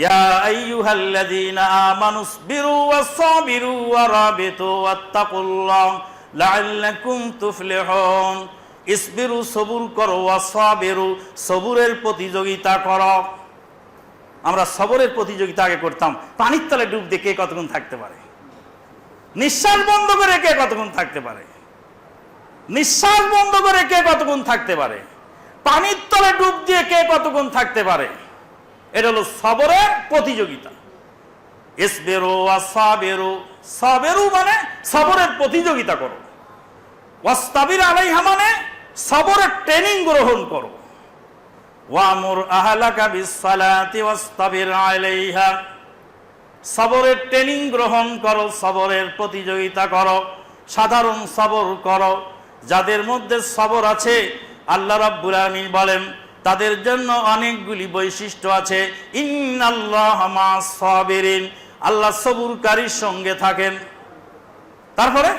ইয়া আইয়ুহাল্লাযীনা আমানুসবিরু ওয়াসাবিরু ওয়ারাবিতু ওয়াত্তাকুল্লাহ লাআল্লাকুম তুফলিহুন। ইসবিরু সবুর করো, ওয়াসাবিরু সবুরের প্রতিযোগিতা করো। আমরা সবরের প্রতিযোগিতা আগে করতাম। পানির তলে ডুব দিয়ে কে কতক্ষণ থাকতে পারে, নিঃশ্বাস বন্ধ করে কে কতক্ষণ থাকতে পারে, নিঃশ্বাস বন্ধ করে কে কতক্ষণ থাকতে পারে, পানির তলে ডুব দিয়ে কে কতক্ষণ থাকতে পারে। এটা হলো সবরের প্রতিযোগিতা। ইসবিরু ওয়াসাবিরু, সাবিরু মানে সবরের প্রতিযোগিতা করো। ওয়াস্তাবির আলাইহা মানে সবরের ট্রেনিং গ্রহণ করো। ওয়ামুর আহলাকা বিসসালাতি ওয়াস্তাবির আলাইহা, সবরের ট্রেনিং গ্রহণ করো, সবরের প্রতিযোগিতা করো, সাধারণ সবর করো। যাদের মধ্যে সবর আছে আল্লাহ রাব্বুল আলামিন বলেন তাদের জন্য অনেকগুলি বৈশিষ্ট্য আছে। ইন্নাল্লাহা মা'আস সাবিরিন, আল্লাহ সবুরকারীর সঙ্গে থাকেন। তারপরে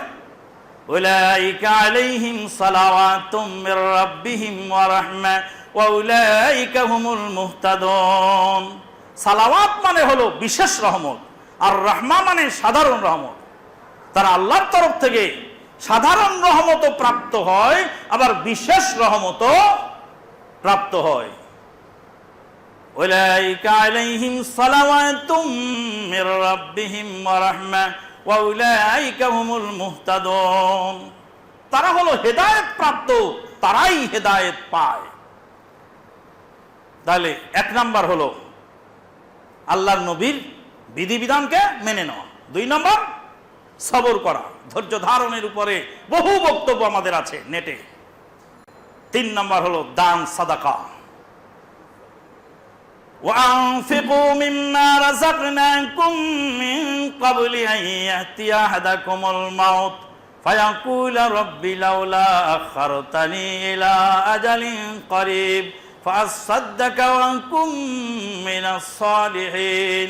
উলাইকা আলাইহিম সালাওয়াতুম মির রাব্বিহিম ওয়া রাহমা ওয়া উলাইকা হুমুল মুহতাদুন। সালাওয়াত মানে হলো বিশেষ রহমত, আর রাহমা মানে সাধারণ রহমত। তারা আল্লাহর তরফ থেকে সাধারণ রহমতও প্রাপ্ত হয়, আবার বিশেষ রহমতও প্রাপ্ত হয়। উলাইকা আলাইহিম সালাওয়াতুম মির রাব্বিহিম ওয়া রাহমা ওয়া উলাইকা হুমুল মুহতাদুন। তারা হলো হেদায়েত প্রাপ্ত, তারাই হেদায়েত পায়। তাহলে এক নাম্বার হলো আল্লাহর নবীর বিধিবিধানকে মেনে নেওয়া। 2 নম্বর সবর করা, ধৈর্য ধারণের উপরে বহু বক্তব্য আমাদের আছে নেটে। 3 নম্বর হলো দান সাদাকা। وأنفقوا مما رزقناكم من قبل أن يأتي أحدكم الموت فيقول رب لولا أخرتني إلى أجل قريب فأصدق وأكن من الصالحين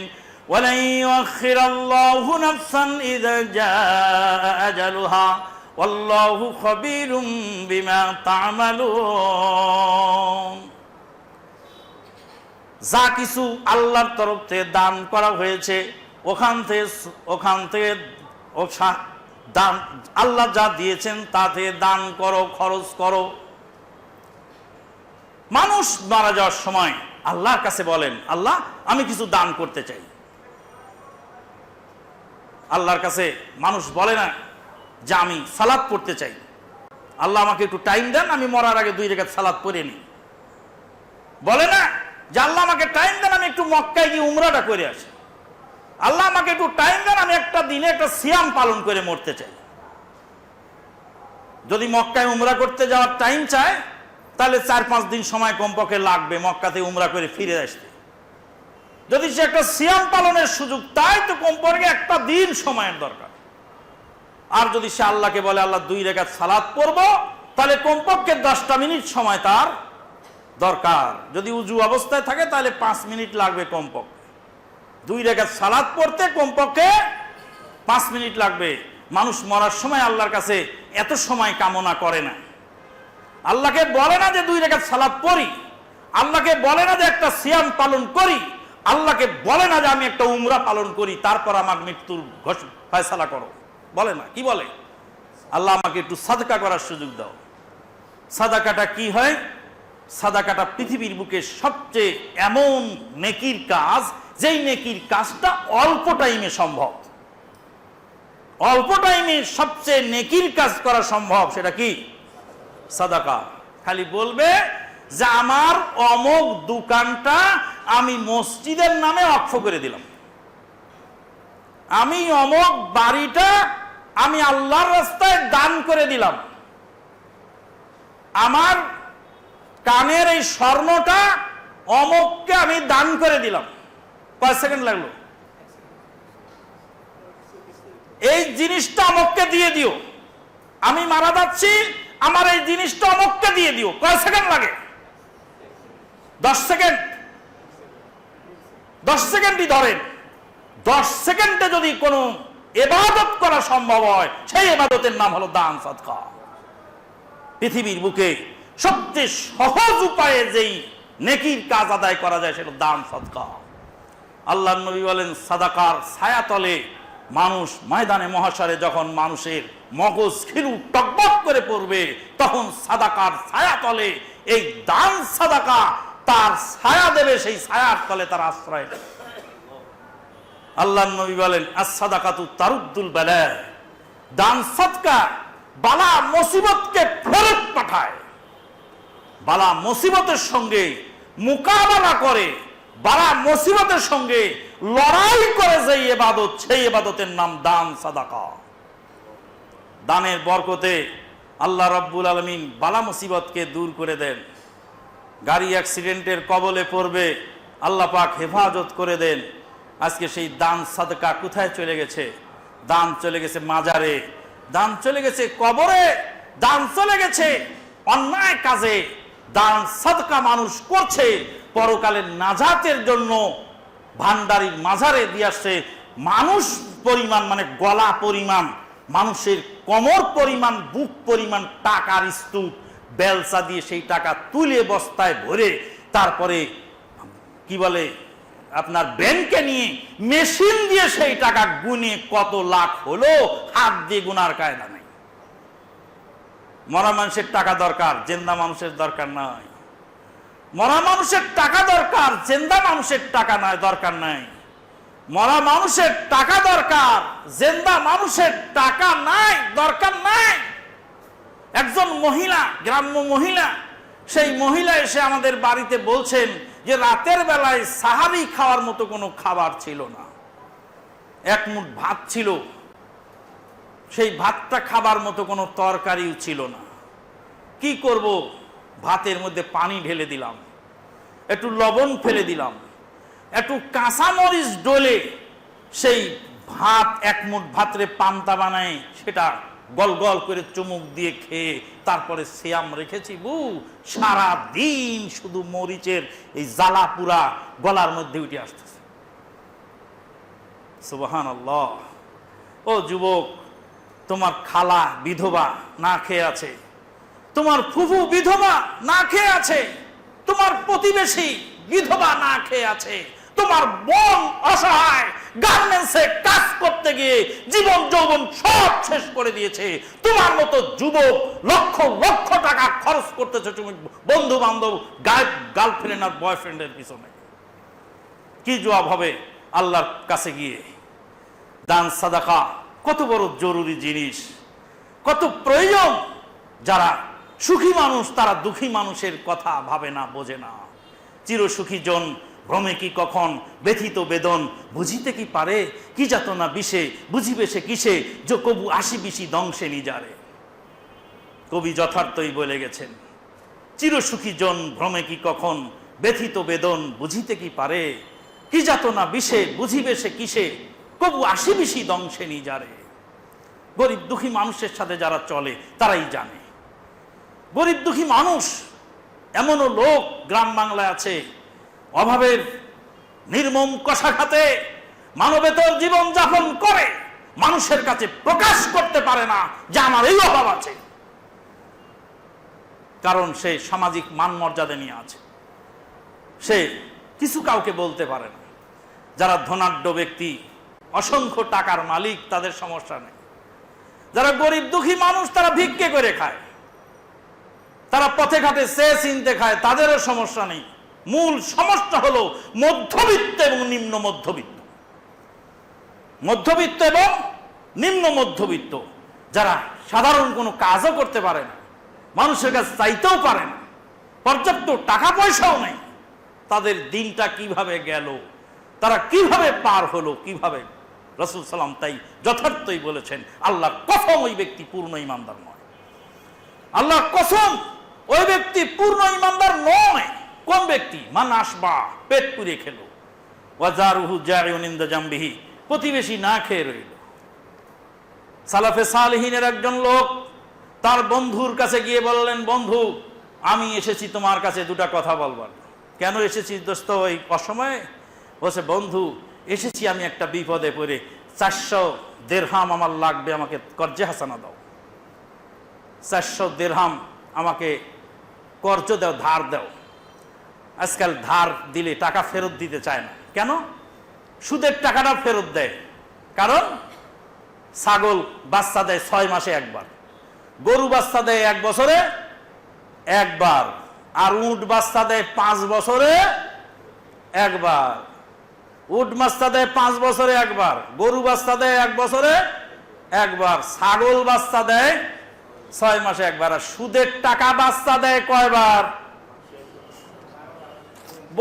ولن يؤخر الله نفسا إذا جاء أجلها والله خبير بما تعملون। যা কিছু আল্লাহর তরফ থেকে দান করা হয়েছে ওখান থেকে দান, আল্লাহ যা দিয়েছেন তাতে দান করো, খরচ করো। মানুষ মারা যাওয়ার সময় আল্লাহর কাছে বলেন, আল্লাহ আমি কিছু দান করতে চাই। আল্লাহর কাছে মানুষ বলে না যে আমি সালাত পড়তে চাই, আল্লাহ আমাকে একটু টাইম দেন, আমি মরার আগে 2 রাকাত সালাত পড়ে নিই। বলে না যে আল্লাহ আমাকে টাইম দেন, আমি একটু মক্কায় গিয়ে উমরাটা করে আসি। আল্লাহ আমাকে একটু টাইম দেন, আমি একটা দিনে একটা সিয়াম পালন করে মরতে চাই। যদি মক্কায় উমরা করতে যাওয়ার টাইম চায় তাহলে 4-5 দিন সময় কমপক্ষে লাগবে মক্কাতে উমরা করে ফিরে আসতে। যদি সে একটা সিয়াম পালনের সুযোগ তাই তো কমপক্ষে একটা দিন সময়ের দরকার। আর যদি সে আল্লাহকে বলে আল্লাহ 2 রাকাত সালাত পড়বো, তাহলে কমপক্ষে 10টা মিনিট সময় তার দরকার। যদি উজু অবস্থায় থাকে তাহলে 5 মিনিট লাগবে কমপক্ষে। 2 রাকাত সালাত পড়তে কমপক্ষে 5 মিনিট লাগবে। মানুষ মরার সময় আল্লাহর কাছে এত সময় কামনা করে না। আল্লাহকে বলে না যে 2 রাকাত সালাত পড়ি, আল্লাহকে বলে না যে একটা সিয়াম পালন করি, আল্লাহকে বলে না যে আমি একটা উমরা পালন করি, তারপর আমার মৃত্যুর ফয়সালা করো। বলে না, কি বলে? আল্লাহ আমাকে একটু সাদকা করার সুযোগ দাও। সাদাকাটা কি হয়? সাদাকাটা পৃথিবীর বুকে সবচেয়ে এমন নেকির কাজ, যেই নেকির কাজটা অল্প টাইমে সম্ভব। অল্প টাইমে সবচেয়ে নেকির কাজ করা সম্ভব, সেটা কি? সাদাকা। খালি বলবে যে আমার অমুক দোকানটা আমি মসজিদের নামে ওয়াকফ করে দিলাম, আমি অমুক বাড়িটা আমি আল্লাহর রাস্তায় দান করে দিলাম, আমার কানের এই স্বর্ণটা অমুককে আমি দান করে দিলাম। কয় সেকেন্ড লাগলো? এই জিনিসটা অমুককে দিয়ে দিও, আমি মারা যাচ্ছি, আমার এই জিনিসটা অমুককে দিয়ে দিও। কয় সেকেন্ড লাগে? 10 সেকেন্ড। 10 সেকেন্ডই ধরেন। 10 সেকেন্ডে যদি কোনো ইবাদত করা সম্ভব হয়, সেই ইবাদতের নাম হলো দান সাদকা। পৃথিবীর বুকে সবচেয়ে সহজ উপায়ে যেই নেকির কাজ আদায় করা যায় সেটা দান সাদকা। আল্লাহর নবী বলেন, সাদাকার ছায়াতলে মানুষ ময়দানে মহাশরে যখন মানুষের মগজ খিলু টকবক করে পড়বে, তখন সাদাকার ছায়াতলে এই দান সাদাকা তার ছায়া দেবে, সেই ছায়ার তলে তার আশ্রয় দেবে। আল্লাহর নবী বলেন, আস-সাদাকাতু তারুদ্দুল বালা। দান সাদকা বালা মুসিবতকে ফেরত পাঠায়। বালা মুসিবতের সঙ্গে মোকাবেলা করে, বালা মুসিবতের সঙ্গে লড়াই করে যে ইবাদত, সেই ইবাদতের নাম দান সাদাকা। দানের বরকতে আল্লাহ রাব্বুল আলামিন বালা মুসিবতকে দূর করে দেন। গাড়ি অ্যাক্সিডেন্টের কবলে পড়বে, আল্লাহ পাক হেফাজত করে দেন। আজকে সেই দান সাদকা কোথায় চলে গেছে? দান চলে গেছে মাজারে, দান চলে গেছে কবরে, দান চলে গেছে অন্যায় কাজে। দান সাদকা মানুষ করছে পরকালের নাজাতের জন্য, ভান্ডারির মাজারে দিয়ে আসছে মানুষ পরিমাণ, মানে গলা পরিমাণ, মানুষের কোমর পরিমাণ, বুক পরিমাণ টাকার স্তূপ বেলসা দিয়ে সেই টাকা তুলে বস্তায় ভরে তারপরে কি বলে আপনার ব্যাংকে নিয়ে মেশিন দিয়ে সেই টাকা গুনে কত লাখ হলো হাত দিয়ে গুনার কায়দা নেই। মরা মানুষের টাকা দরকার, জিন্দা মানুষের দরকার নাই। মরা মানুষের টাকা দরকার, জিন্দা মানুষের টাকা নাই, দরকার নাই। মরা মানুষের টাকা দরকার, জিন্দা মানুষের টাকা নাই, দরকার নাই। একজন মহিলা, গ্রাম্য মহিলা, সেই মহিলা এসে আমাদের বাড়িতে বলছেন যে রাতের বেলায় সাহারি খাওয়ার মতো কোনো খাবার ছিল না, এক মুঠ ভাত ছিল, সেই ভাতটা খাবার মতো কোনো তরকারিও ছিল না। কি করব? ভাতের মধ্যে পানি ঢেলে দিলাম, একটু লবণ ফেলে দিলাম, একটু কাঁচামরিচ ডলে সেই ভাত, এক মুঠ ভাতরে পান্তা বানায় সেটা গল গল করে চুমুক দিয়ে খেয়ে তারপরে সিয়াম রেখেছি। সারা দিন শুধু মরিচের এই জ্বালা পুরা গলার মধ্যে উঠে আসতেছে। সুবহানাল্লাহ। ও যুবক, তোমার খালা বিধবা না খেয়ে আছে, তোমার ফুফু বিধবা না খেয়ে আছে, তোমার প্রতিবেশী বিধবা না খেয়ে আছে, তোমার বোন অসহায় গার্মেন্টসে কাজ করতে গিয়ে জীবন যৌবন সব শেষ করে দিয়েছে। তোমার মতো যুবক লক্ষ লক্ষ টাকা খরচ করতেছে তুমি বন্ধু বান্ধব, গার্লফ্রেন্ড আর বয়ফ্রেন্ডের পিছনে। কি জবাব হবে আল্লাহর কাছে গিয়ে? দান সাদাকা কত বড় জরুরি জিনিস, কত প্রয়োজন। যারা সুখী মানুষ তারা দুঃখী মানুষের কথা ভাবে না, বোঝে না। চিরসুখী জন ভ্রমে কি কখন, ব্যথিত বেদন বুঝিতে কি পারে, কি যাতনা বিষে বুঝিবে সে কিসে, যে কবু আসি বিশি দংশে নিজারে। কবি যথার্থই বলে গেছেন, চিরসুখী জন ভ্রমে কি কখন, ব্যথিত বেদন বুঝিতে কি পারে, কি যাতনা বিষে বুঝিবে সে কিসে, কবু আসি বিশি দংশে নিজারে। গরিব দুঃখী মানুষের সাথে যারা চলে তারাই জানে। গরিব দুঃখী মানুষ, এমনও লোক গ্রাম বাংলায় আছে অভাবের নির্মম কষাঘাতে মানবেতর জীবন যাপন করে, মানুষের কাছে প্রকাশ করতে পারে না যে আমার এই অভাব আছে, কারণ সে সামাজিক মান মর্যাদা নিয়ে আছে, সে কিছু কাউকে বলতে পারে না। যারা ধনাঢ্য ব্যক্তি, অসংখ্য টাকার মালিক, তাদের সমস্যা নেই। যারা গরিব দুঃখী মানুষ তারা ভিক্ষে করে খায়, তারা পথে ঘাটে চেয়ে চিনতে খায়, তাদেরও সমস্যা নেই। মূল সমস্যা হলো মধ্যবিত্ত এবং নিম্ন মধ্যবিত্ত, মধ্যবিত্ত এবং নিম্ন মধ্যবিত্ত, যারা সাধারণ কোনো কাজও করতে পারে না, মানুষের কাছে চাইতেও পারে না, পর্যাপ্ত টাকা পয়সাও নেই। তাদের দিনটা কিভাবে গেল, তারা কিভাবে পার হলো, কিভাবে? রাসূল সাল্লাম তাই যথার্থই বলেছেন, আল্লাহর কসম ওই ব্যক্তি পূর্ণ ইমানদার নয়। আল্লাহর কসম, ওই ব্যক্তি পূর্ণ ইমানদার নয়। কোন ব্যক্তি? মান আসবা, পেট পুড়ে খেলো, ওয়াজারুহু জারিউন ইনদা জামবিহি, প্রতিবেশী না খেয়ে রইল। সালাফে সালেহিনের একজন লোক তার বন্ধুর কাছে গিয়ে বললেন, বন্ধু আমি এসেছি তোমার কাছে দুটা কথা বলবার। কেন এসেছি দোস্ত ওই অসময়ে? বলছে, বন্ধু এসেছি আমি একটা বিপদে পড়ে, 400 দিরহাম আমার লাগবে, আমাকে কর্জে হাসানা দাও। 400 দিরহাম আমাকে কর্জ দাও, ধার দাও। আজকাল ধার দিলে টাকা ফেরত দিতে চায় না। কেন? সুদের টাকাটা ফেরত দেয়, কারণ ছাগল বাচ্চা দেয় 6 মাসে একবার, গরু বাচ্চা দেয় 1 বছরে একবার, আর উট বাচ্চা দেয় 5 বছরে একবার। উট বাচ্চা দেয় 5 বছরে একবার, গরু বাচ্চা দেয় 1 বছরে একবার, ছাগল বাচ্চা দেয় 6 মাসে একবার। আর সুদের টাকা বাচ্চা দেয় কয়বার?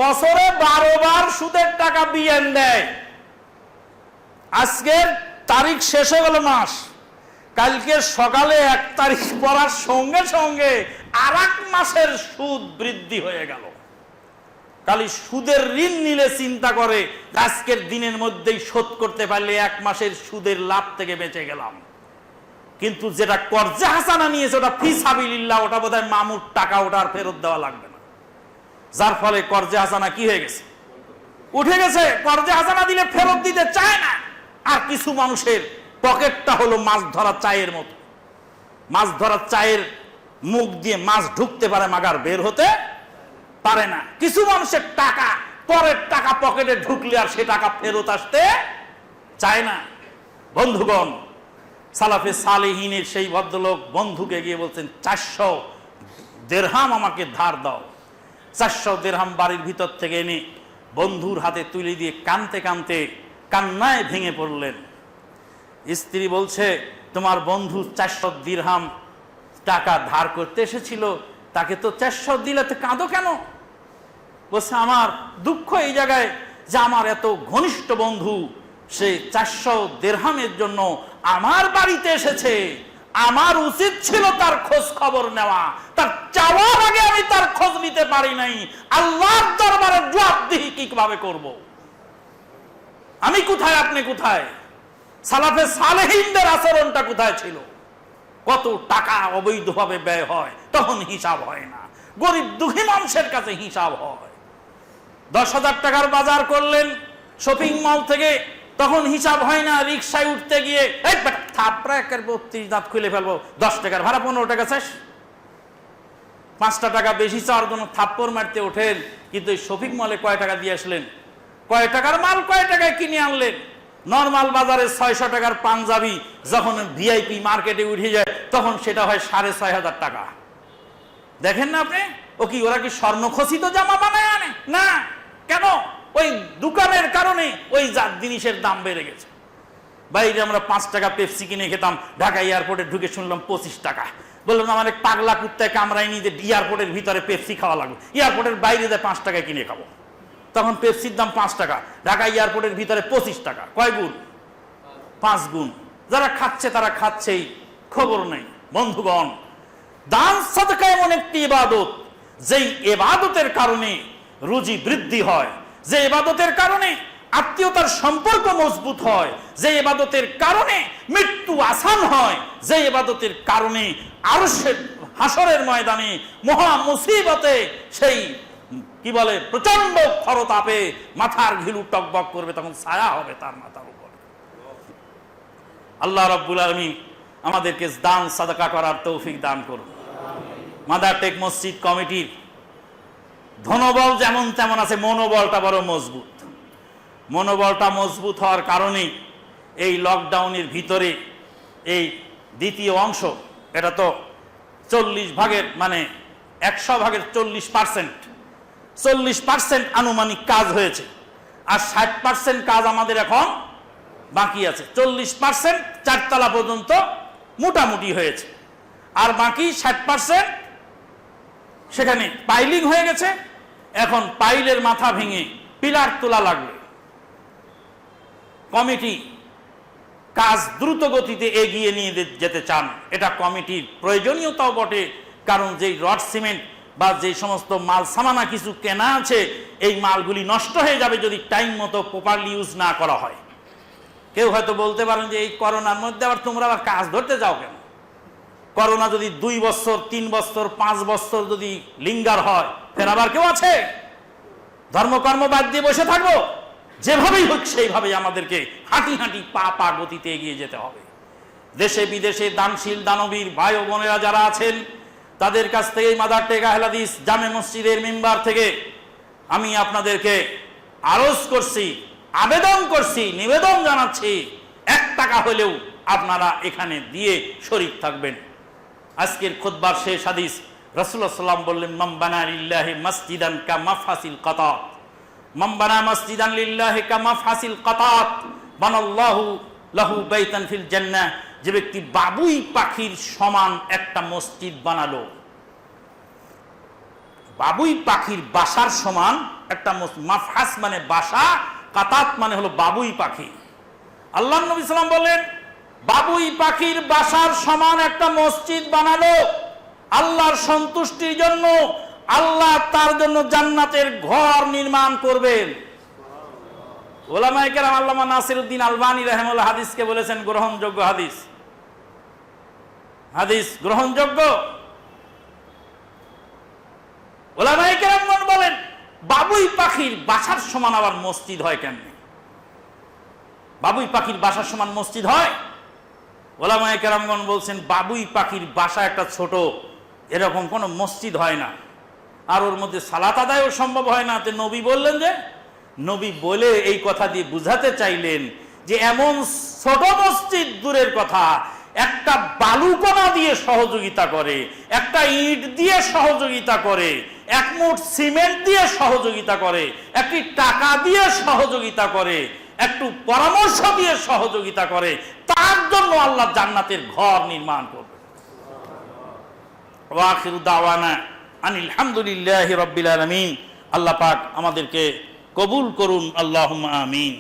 বছরে 12 বার সুদের টাকা বিয়ান দেয়। আজকের তারিখ শেষ হয়ে গেল মাস, কালকে সকালে 1 তারিখ পড়ার সঙ্গে সঙ্গে আর 1 মাসের সুদ বৃদ্ধি হয়ে গেল। খালি সুদের ঋণ নিলে চিন্তা করে আজকের দিনের মধ্যেই শোধ করতে পারলে 1 মাসের সুদের লাভ থেকে বেঁচে গেলাম। কিন্তু যেটা কর্জে হাসানা নিয়েছে ওটা ফি সাবিলিল্লাহ, ওটা বোধহয় মামুর টাকা, ওটা আর ফেরত দেওয়া লাগবে না। যার ফলে কর্জে হাসানা কি হয়ে গেছে? উঠে গেছে। কর্জে হাসানা দিলে ফেরত দিতে চায় না, আর কিছু মানুষের পকেটটা হলো মাছ ধরা চায়ের মতো। মাছ ধরা চায়ের মুখ দিয়ে মাছ ঢুকতে পারে, মাগার বের হতে পারে না। কিছু মানুষের টাকা, পরের টাকা পকেটে ঢুকলে আর সে টাকা ফেরত আসতে চায় না। বন্ধুগণ, সালাফে সালেহিনের সেই ভদ্রলোক বন্ধুকে গিয়ে বলছেন, 400 দিরহাম আমাকে ধার দাও। 400 দিরহাম বাড়ির ভিতর থেকে এনে বন্ধুর হাতে তুলে দিয়ে কাঁদতে কাঁদতে কান্নায় ভেঙে পড়লেন। স্ত্রী বলছে, তোমার বন্ধু 400 দিরহাম টাকা ধার করতে এসেছিল, তাকে তো 400 দিলে, তো কাঁদো কেন? বলছে, আমার দুঃখ এই জায়গায় যে আমার এত ঘনিষ্ঠ বন্ধু সে 400 দিরহামের জন্য আমার বাড়িতে এসেছে, আমার উচিত ছিল তার খোঁজ খবর নেওয়া, তার চাওয়ার আগে আমি তার খোঁজ নিতে পারি নাই। আল্লাহর দরবারে জবাবদিহি কিভাবে করব? আমি কোথায়, আপনি কোথায়? সালাফে সালেহিনদের আচরণটা কোথায় ছিল? কত টাকা অবৈধভাবে ব্যয় হয়, তখন হিসাব হয় না। গরিব দুঃখী মানুষের কাছে হিসাব হয়। 10,000 টাকার বাজার করলেন শপিং মল থেকে, তখন হিসাব হয় না। রিক্সায় উঠতে গিয়ে থাপড়া 32 দাঁত খুলে ফেলবো, 10 টাকার ভাড়া 15 টাকা শেষ। 5টা টাকা বেশি চাওয়ার জন্য থাপ্পড় মারতে ওঠেন, কিন্তু এই শপিং মলে কয় টাকা দিয়ে আসলেন? কয় টাকার মাল কয় টাকায় কিনে আনলেন? নর্মাল বাজারে 600 টাকার পাঞ্জাবি যখন ভিআইপি মার্কেটে উঠে যায় তখন সেটা হয় 6,500 টাকা। দেখেন না আপনি, ওরা কি স্বর্ণখচিত জামা বানায় আনে? না। কেন? ওই দোকানের কারণে ওই জিনিসের দাম বেড়ে গেছে। বাইরে আমরা 5 টাকা পেপসি কিনে খেতাম, ঢাকা এয়ারপোর্টে ঢুকে শুনলাম 25 টাকা। বললাম, আমার এক পাগলা কুত্তায় কামড়ায় নিয়ে যে এয়ারপোর্টের ভিতরে পেপসি খাওয়া লাগবে, এয়ারপোর্টের বাইরে যায় 5 টাকায় কিনে খাবো। তখন পেপসির দাম 5 টাকা, ঢাকা এয়ারপোর্টের ভিতরে 25 টাকা। কয় গুণ? 5 গুণ। যারা খাচ্ছে তারা খাচ্ছেই, খবর নেই। বন্ধুগণ, দান সাদকা এমন একটি ইবাদত, যেই ইবাদতের কারণে রুজি বৃদ্ধি হয়, যে ইবাদতের কারণে আত্মীয়তার সম্পর্ক মজবুত হয়, যে ইবাদতের কারণে মৃত্যু আসান হয়, যে ইবাদতের কারণে আরশের হাসরের ময়দানে মহা মুসিবতে সেই কি বলে প্রচন্ড খরতাপে মাথার ঘিলু টকবক করবে, তখন ছায়া হবে তার মাথার উপর। আল্লাহ রাব্বুল আলামিন আমাদেরকে দান সাদাকা করার তৌফিক দান করুন। মাদার টেক মসজিদ কমিটির ধনবল যেমন তেমন আছে, মনোবলটা বড় মজবুত। মনোবলটা মজবুত হওয়ার কারণে এই লকডাউনের ভিতরে এই দ্বিতীয় অংশ, এটা তো 40 ভাগের মানে 100 ভাগের 40% আনুমানিক কাজ হয়েছে, আর 60% কাজ আমাদের এখন বাকি আছে। 40% 4 তলা পর্যন্ত মোটামুটি হয়েছে, আর বাকি 60% সেখানে পাইলিং হয়ে গেছে। এখন পাইলের মাথা ভেঙে পিলার তোলা লাগবে। কমিটি কাজ দ্রুত গতিতে এগিয়ে নিয়ে যেতে চান, এটা কমিটির প্রয়োজনীয়তাও বটে। কারণ যেই রড সিমেন্ট বা যে সমস্ত মাল সামানা কিছু কেনা আছে, এই মালগুলি নষ্ট হয়ে যাবে যদি টাইম মতো প্রপারলি ইউজ না করা হয়। কেউ হয়তো বলতে পারেন যে এই করোনার মধ্যে আবার তোমরা আবার কাজ ধরতে যাও কেন? করোনা যদি 2 বছর 3 বছর 5 বছর যদি লিঙ্গার হয়, ফের আবার কেউ আছে? ধর্মকর্ম বাদ দিয়ে বসে থাকবো? যেভাবেই হোক সেইভাবেই আমাদেরকে হাঁটি হাঁটি পা গতিতে এগিয়ে যেতে হবে। দেশে বিদেশে দানশীল দানবীর ভাই ও বোনেরা যারা আছেন, তাদের কাছ থেকে মাদার টেক আহলে হাদিস জামে মসজিদের মিম্বার থেকে আমি আপনাদেরকে আরজ করছি, আবেদন করছি, নিবেদন জানাচ্ছি, 1 টাকা হলেও আপনারা এখানে দিয়ে শরীক থাকবেন। আজকের খুতবার শেষ হাদিস, রাসূলুল্লাহ সাল্লাল্লাহু আলাইহি ওয়াসাল্লাম বললেন, মান বানা লিল্লাহি মাসজিদান কা মাফহাসিল কাতাত, মান বানা মাসজিদান লিল্লাহি কা মাফহাসিল কাতাত বানাল্লাহু লাহু বাইতান ফিল জান্নাহ। যে ব্যক্তি বাবুই পাখির সমান একটা মসজিদ বানালো, বাবুই পাখির বাসার সমান একটা মাফহাস মানে বাসা, কাতাত মানে হলো বাবুই পাখি। আল্লাহর নবী সাল্লাল্লাহু আলাইহি ওয়াসাল্লাম বলেন, বাবুই পাখির বাসার সমান একটা মসজিদ বানালো আল্লাহর সন্তুষ্টির জন্য, আল্লাহ তার জন্য জান্নাতের ঘর নির্মাণ করবেন। উলামায়ে কেরাম আল্লামা নাসিরউদ্দিন আলবানী রাহিমাহুল্লাহ হাদিসকে বলেছেন গ্রহণযোগ্য হাদিস, হাদিস গ্রহণযোগ্য। উলামায়ে কেরাম বলেন, বাবুই পাখির বাসার সমান আবার মসজিদ হয় কেমনে? বাবুই পাখির বাসার সমান মসজিদ হয়? ওলামায়ে কেরামগণ বলছেন বাবুই পাখির বাসা একটা ছোট, এরকম কোনো মসজিদ হয় না, আর ওর মধ্যে সালাত আদায়ও সম্ভব হয় না। নবী বললেন যে, নবী বলে এই কথা দিয়ে বুঝাতে চাইলেন যে এমন ছোট মসজিদ দূরের কথা, একটা বালুকণা দিয়ে সহযোগিতা করে, একটা ইট দিয়ে সহযোগিতা করে, এক মুঠ সিমেন্ট দিয়ে সহযোগিতা করে, একটি টাকা দিয়ে সহযোগিতা করে, একটু পরামর্শ দিয়ে সহযোগিতা করে, তার জন্য আল্লাহ জান্নাতের ঘর নির্মাণ করবে। ওয়া আখিরু দাওয়ানা আনিল হামদুলিল্লাহি রাব্বিল আলামিন। আল্লাহ পাক আমাদেরকে কবুল করুন, আল্লাহুম্মা আমিন।